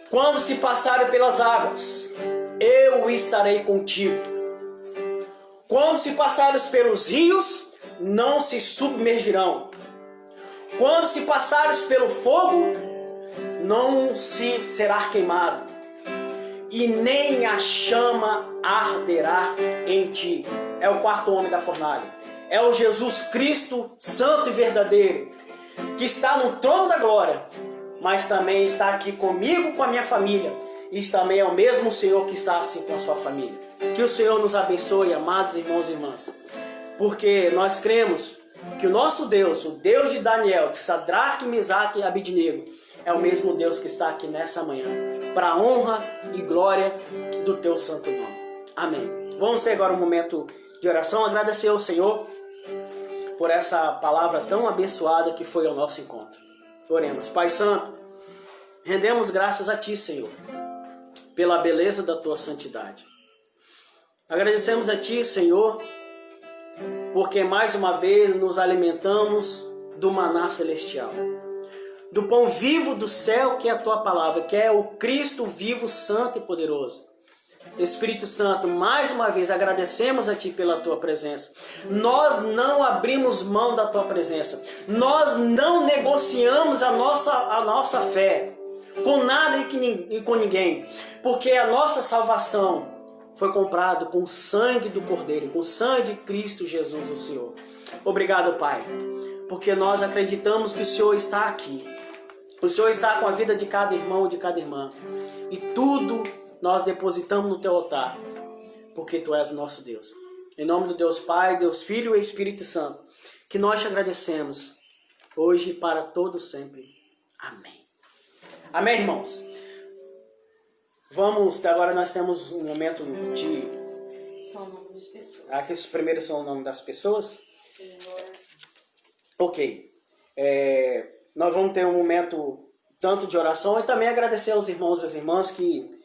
quando se passarem pelas águas, eu estarei contigo. Quando se passares pelos rios, não se submergirão. Quando se passares pelo fogo, não se será queimado, e nem a chama arderá em ti. É o 4º homem da fornalha. É o Jesus Cristo santo e verdadeiro, que está no trono da glória, mas também está aqui comigo, com a minha família. E também é o mesmo Senhor que está assim com a sua família. Que o Senhor nos abençoe, amados irmãos e irmãs. Porque nós cremos que o nosso Deus, o Deus de Daniel, de Sadraque, Mesaque e Abidnego, é o mesmo Deus que está aqui nessa manhã, para a honra e glória do teu santo nome. Amém. Vamos ter agora um momento de oração, agradecer ao Senhor por essa palavra tão abençoada que foi ao nosso encontro. Oremos. Pai Santo, rendemos graças a Ti, Senhor, pela beleza da Tua santidade. Agradecemos a Ti, Senhor, porque mais uma vez nos alimentamos do maná celestial, do pão vivo do céu, que é a Tua palavra, que é o Cristo vivo, santo e poderoso. Espírito Santo, mais uma vez agradecemos a Ti pela Tua presença. Nós não abrimos mão da Tua presença. Nós não negociamos a nossa fé com nada e com ninguém, porque a nossa salvação foi comprada com o sangue do Cordeiro, com o sangue de Cristo Jesus, o Senhor. Obrigado, Pai, porque nós acreditamos que o Senhor está aqui. O Senhor está com a vida de cada irmão e de cada irmã. E tudo nós depositamos no Teu altar, porque Tu és nosso Deus. Em nome do Deus Pai, Deus Filho e Espírito Santo, que nós te agradecemos, hoje e para todos sempre. Amém. Amém, irmãos? Vamos, agora nós temos um momento de... São o nome das pessoas. Aqui os primeiros são o nome das pessoas? Ok. Nós vamos ter um momento tanto de oração e também agradecer aos irmãos e às irmãs que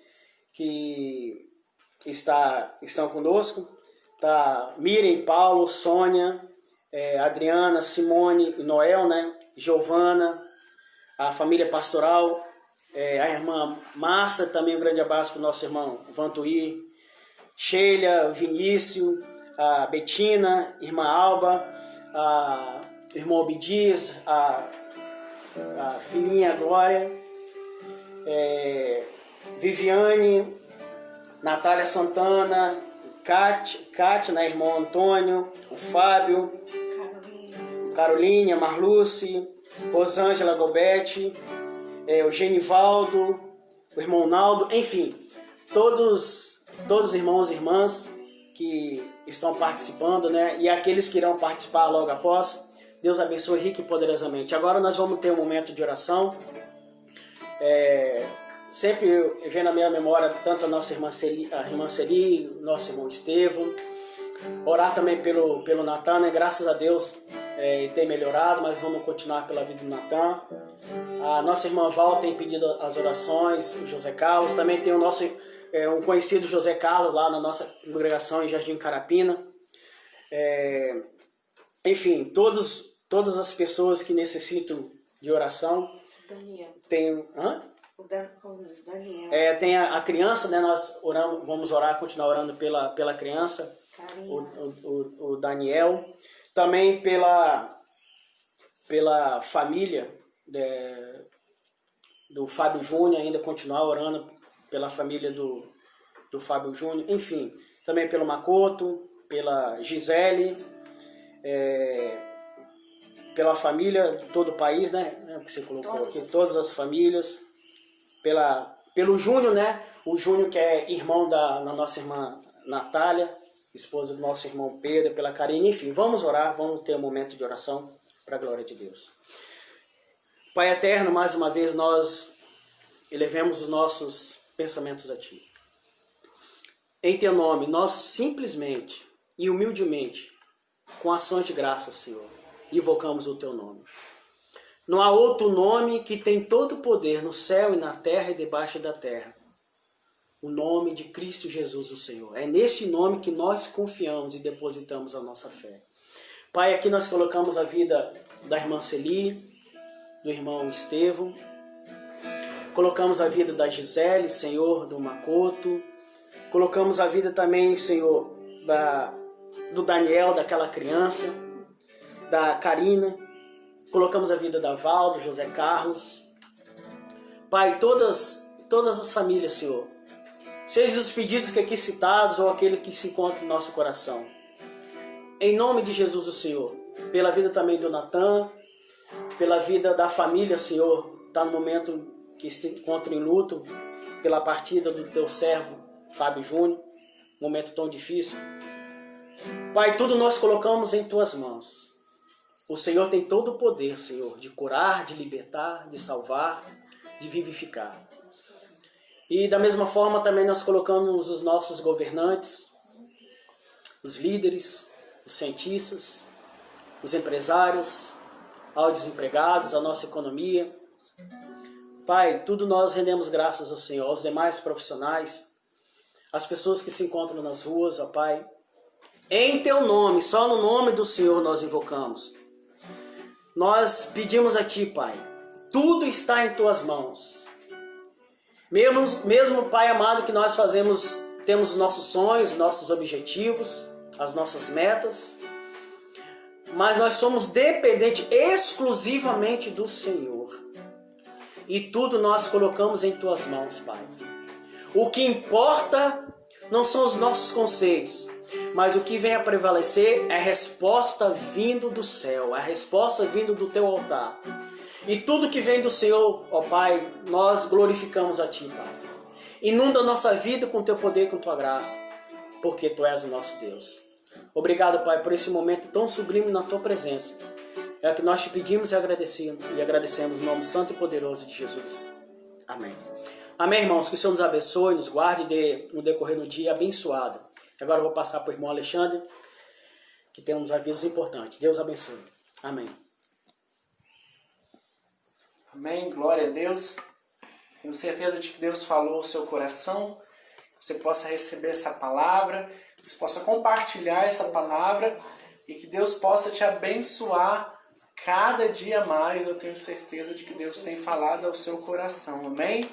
estão conosco. Tá Miriam, Paulo, Sônia, Adriana, Simone, Noel, né? Giovana, a família pastoral, a irmã Márcia, também um grande abraço para o nosso irmão Vantuí, Sheila, Vinícius, a Betina, irmã Alba, a irmã Obidias, a filhinha Glória, Viviane, Natália Santana, Kátia, né, irmão Antônio, o Fábio, Carolinha, Marluce, Rosângela Gobete, o Genivaldo, o irmão Naldo, enfim, todos os irmãos e irmãs que estão participando, né, e aqueles que irão participar logo após. Deus abençoe rica e poderosamente. Agora nós vamos ter um momento de oração. Sempre vem na minha memória tanto a nossa irmã Celi, nosso irmão Estevão. Orar também pelo Natan, né? Graças a Deus tem melhorado, mas vamos continuar pela vida do Natan. A nossa irmã Val tem pedido as orações, o José Carlos. Também tem o nosso um conhecido José Carlos lá na nossa congregação em Jardim Carapina. Enfim, todas as pessoas que necessitam de oração. Daniel. Tem... O Daniel. Tem a criança, né? Nós vamos orar, continuar orando pela criança, o Daniel. Também pela família do Fábio Júnior, ainda continuar orando pela família do Fábio Júnior. Enfim, também pelo Makoto, pela Gisele, pela família de todo o país, né? Que você colocou aqui, todas as famílias. Pelo Júnior, né? O Júnior que é irmão da nossa irmã Natália, esposa do nosso irmão Pedro, pela Karine. Enfim, vamos orar, vamos ter um momento de oração para a glória de Deus. Pai eterno, mais uma vez nós elevemos os nossos pensamentos a Ti. Em Teu nome, nós simplesmente e humildemente, com ações de graça, Senhor, invocamos o Teu nome. Não há outro nome que tem todo o poder no céu e na terra e debaixo da terra. O nome de Cristo Jesus, o Senhor. É nesse nome que nós confiamos e depositamos a nossa fé. Pai, aqui nós colocamos a vida da irmã Celi, do irmão Estevão. Colocamos a vida da Gisele, Senhor, do Makoto. Colocamos a vida também, Senhor, do Daniel, daquela criança, da Karina. Colocamos a vida da Val, do José Carlos. Pai, todas as famílias, Senhor. Sejam os pedidos que aqui citados ou aquele que se encontra no nosso coração. Em nome de Jesus, o Senhor. Pela vida também do Natan, pela vida da família, Senhor. Está no momento que se encontra em luto, pela partida do teu servo, Fábio Júnior. Momento tão difícil. Pai, tudo nós colocamos em tuas mãos. O Senhor tem todo o poder, Senhor, de curar, de libertar, de salvar, de vivificar. E da mesma forma também nós colocamos os nossos governantes, os líderes, os cientistas, os empresários, aos desempregados, a nossa economia. Pai, tudo nós rendemos graças ao Senhor, aos demais profissionais, às pessoas que se encontram nas ruas, ó Pai. Em Teu nome, só no nome do Senhor nós invocamos. Nós pedimos a Ti, Pai, tudo está em Tuas mãos. Mesmo, Pai amado, que nós temos os nossos sonhos, os nossos objetivos, as nossas metas, mas nós somos dependentes exclusivamente do Senhor. E tudo nós colocamos em Tuas mãos, Pai. O que importa não são os nossos conceitos, mas o que vem a prevalecer é a resposta vindo do céu, a resposta vindo do Teu altar. E tudo que vem do Senhor, ó Pai, nós glorificamos a Ti, Pai. Inunda a nossa vida com Teu poder e com Tua graça, porque Tu és o nosso Deus. Obrigado, Pai, por esse momento tão sublime na Tua presença. É o que nós Te pedimos e agradecemos no nome santo e poderoso de Jesus. Amém. Amém, irmãos. Que o Senhor nos abençoe, nos guarde e dê no decorrer do dia abençoado. Agora eu vou passar para o irmão Alexandre, que tem uns avisos importantes. Deus abençoe. Amém. Amém, glória a Deus. Tenho certeza de que Deus falou ao seu coração, que você possa receber essa palavra, que você possa compartilhar essa palavra e que Deus possa te abençoar cada dia mais. Eu tenho certeza de que Deus tem falado ao seu coração, amém?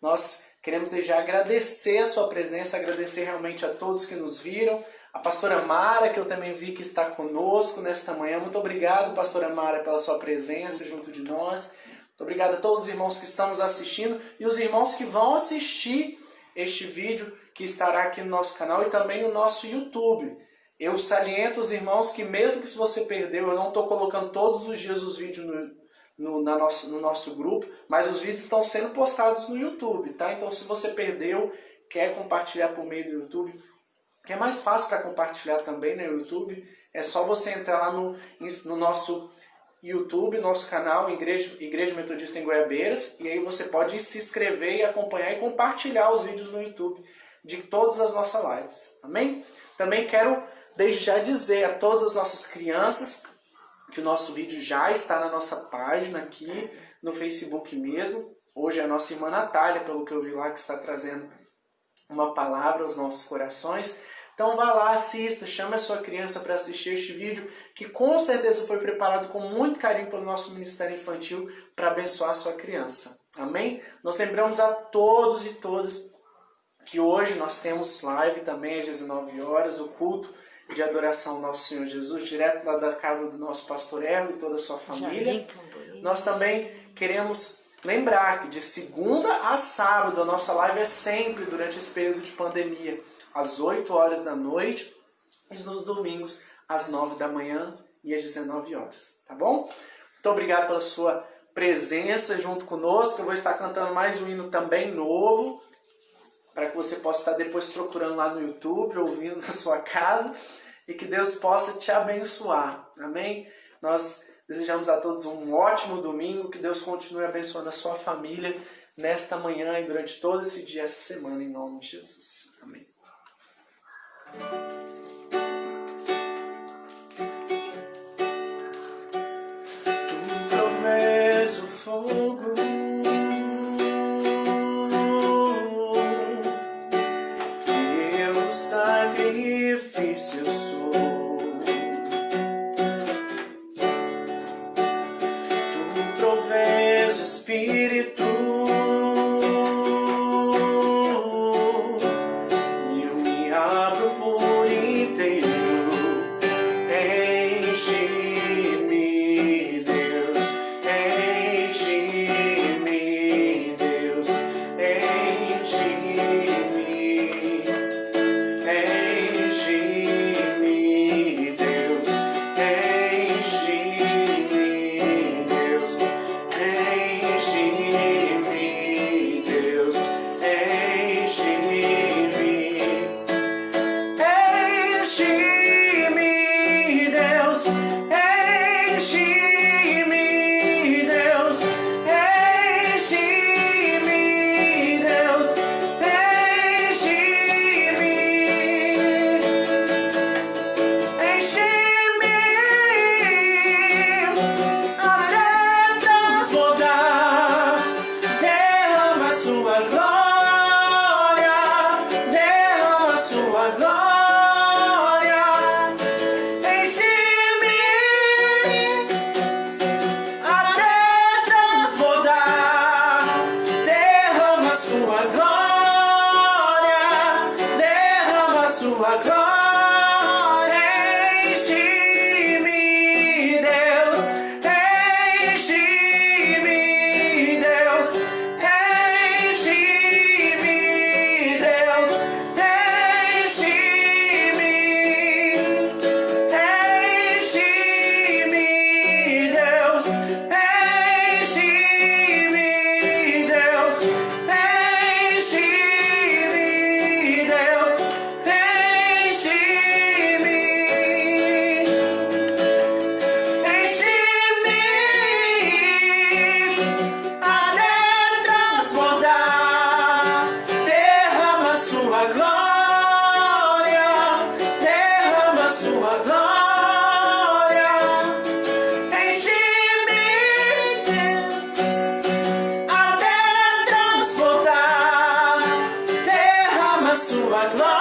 Nós queremos desde já agradecer a sua presença, agradecer realmente a todos que nos viram, a pastora Mara, que eu também vi que está conosco nesta manhã. Muito obrigado, pastora Mara, pela sua presença junto de nós. Muito obrigado a todos os irmãos que estão nos assistindo e os irmãos que vão assistir este vídeo que estará aqui no nosso canal e também no nosso YouTube. Eu saliento os irmãos que mesmo que se você perdeu, eu não estou colocando todos os dias os vídeos no nosso grupo, mas os vídeos estão sendo postados no YouTube, tá? Então se você perdeu, quer compartilhar por meio do YouTube, que é mais fácil para compartilhar também no YouTube, é só você entrar lá no nosso YouTube, nosso canal, Igreja Metodista em Goiabeiras, e aí você pode se inscrever e acompanhar e compartilhar os vídeos no YouTube de todas as nossas lives, amém? Também quero desde já dizer a todas as nossas crianças que o nosso vídeo já está na nossa página aqui no Facebook mesmo. Hoje é a nossa irmã Natália, pelo que eu vi lá, que está trazendo uma palavra aos nossos corações. Então vá lá, assista, chame a sua criança para assistir este vídeo, que com certeza foi preparado com muito carinho pelo nosso Ministério Infantil para abençoar a sua criança. Amém? Nós lembramos a todos e todas que hoje nós temos live também às 19 horas, o culto de adoração ao nosso Senhor Jesus, direto lá da casa do nosso pastor Erlo e toda a sua família. Nós também queremos lembrar que de segunda a sábado a nossa live é sempre durante esse período de pandemia, às 8 horas da noite e nos domingos às 9 da manhã e às 19 horas, tá bom? Muito obrigado pela sua presença junto conosco. Eu vou estar cantando mais um hino também novo, para que você possa estar depois procurando lá no YouTube, ouvindo na sua casa, e que Deus possa te abençoar, amém? Nós desejamos a todos um ótimo domingo, que Deus continue abençoando a sua família nesta manhã e durante todo esse dia, essa semana, em nome de Jesus, amém. Tu provei tua glória.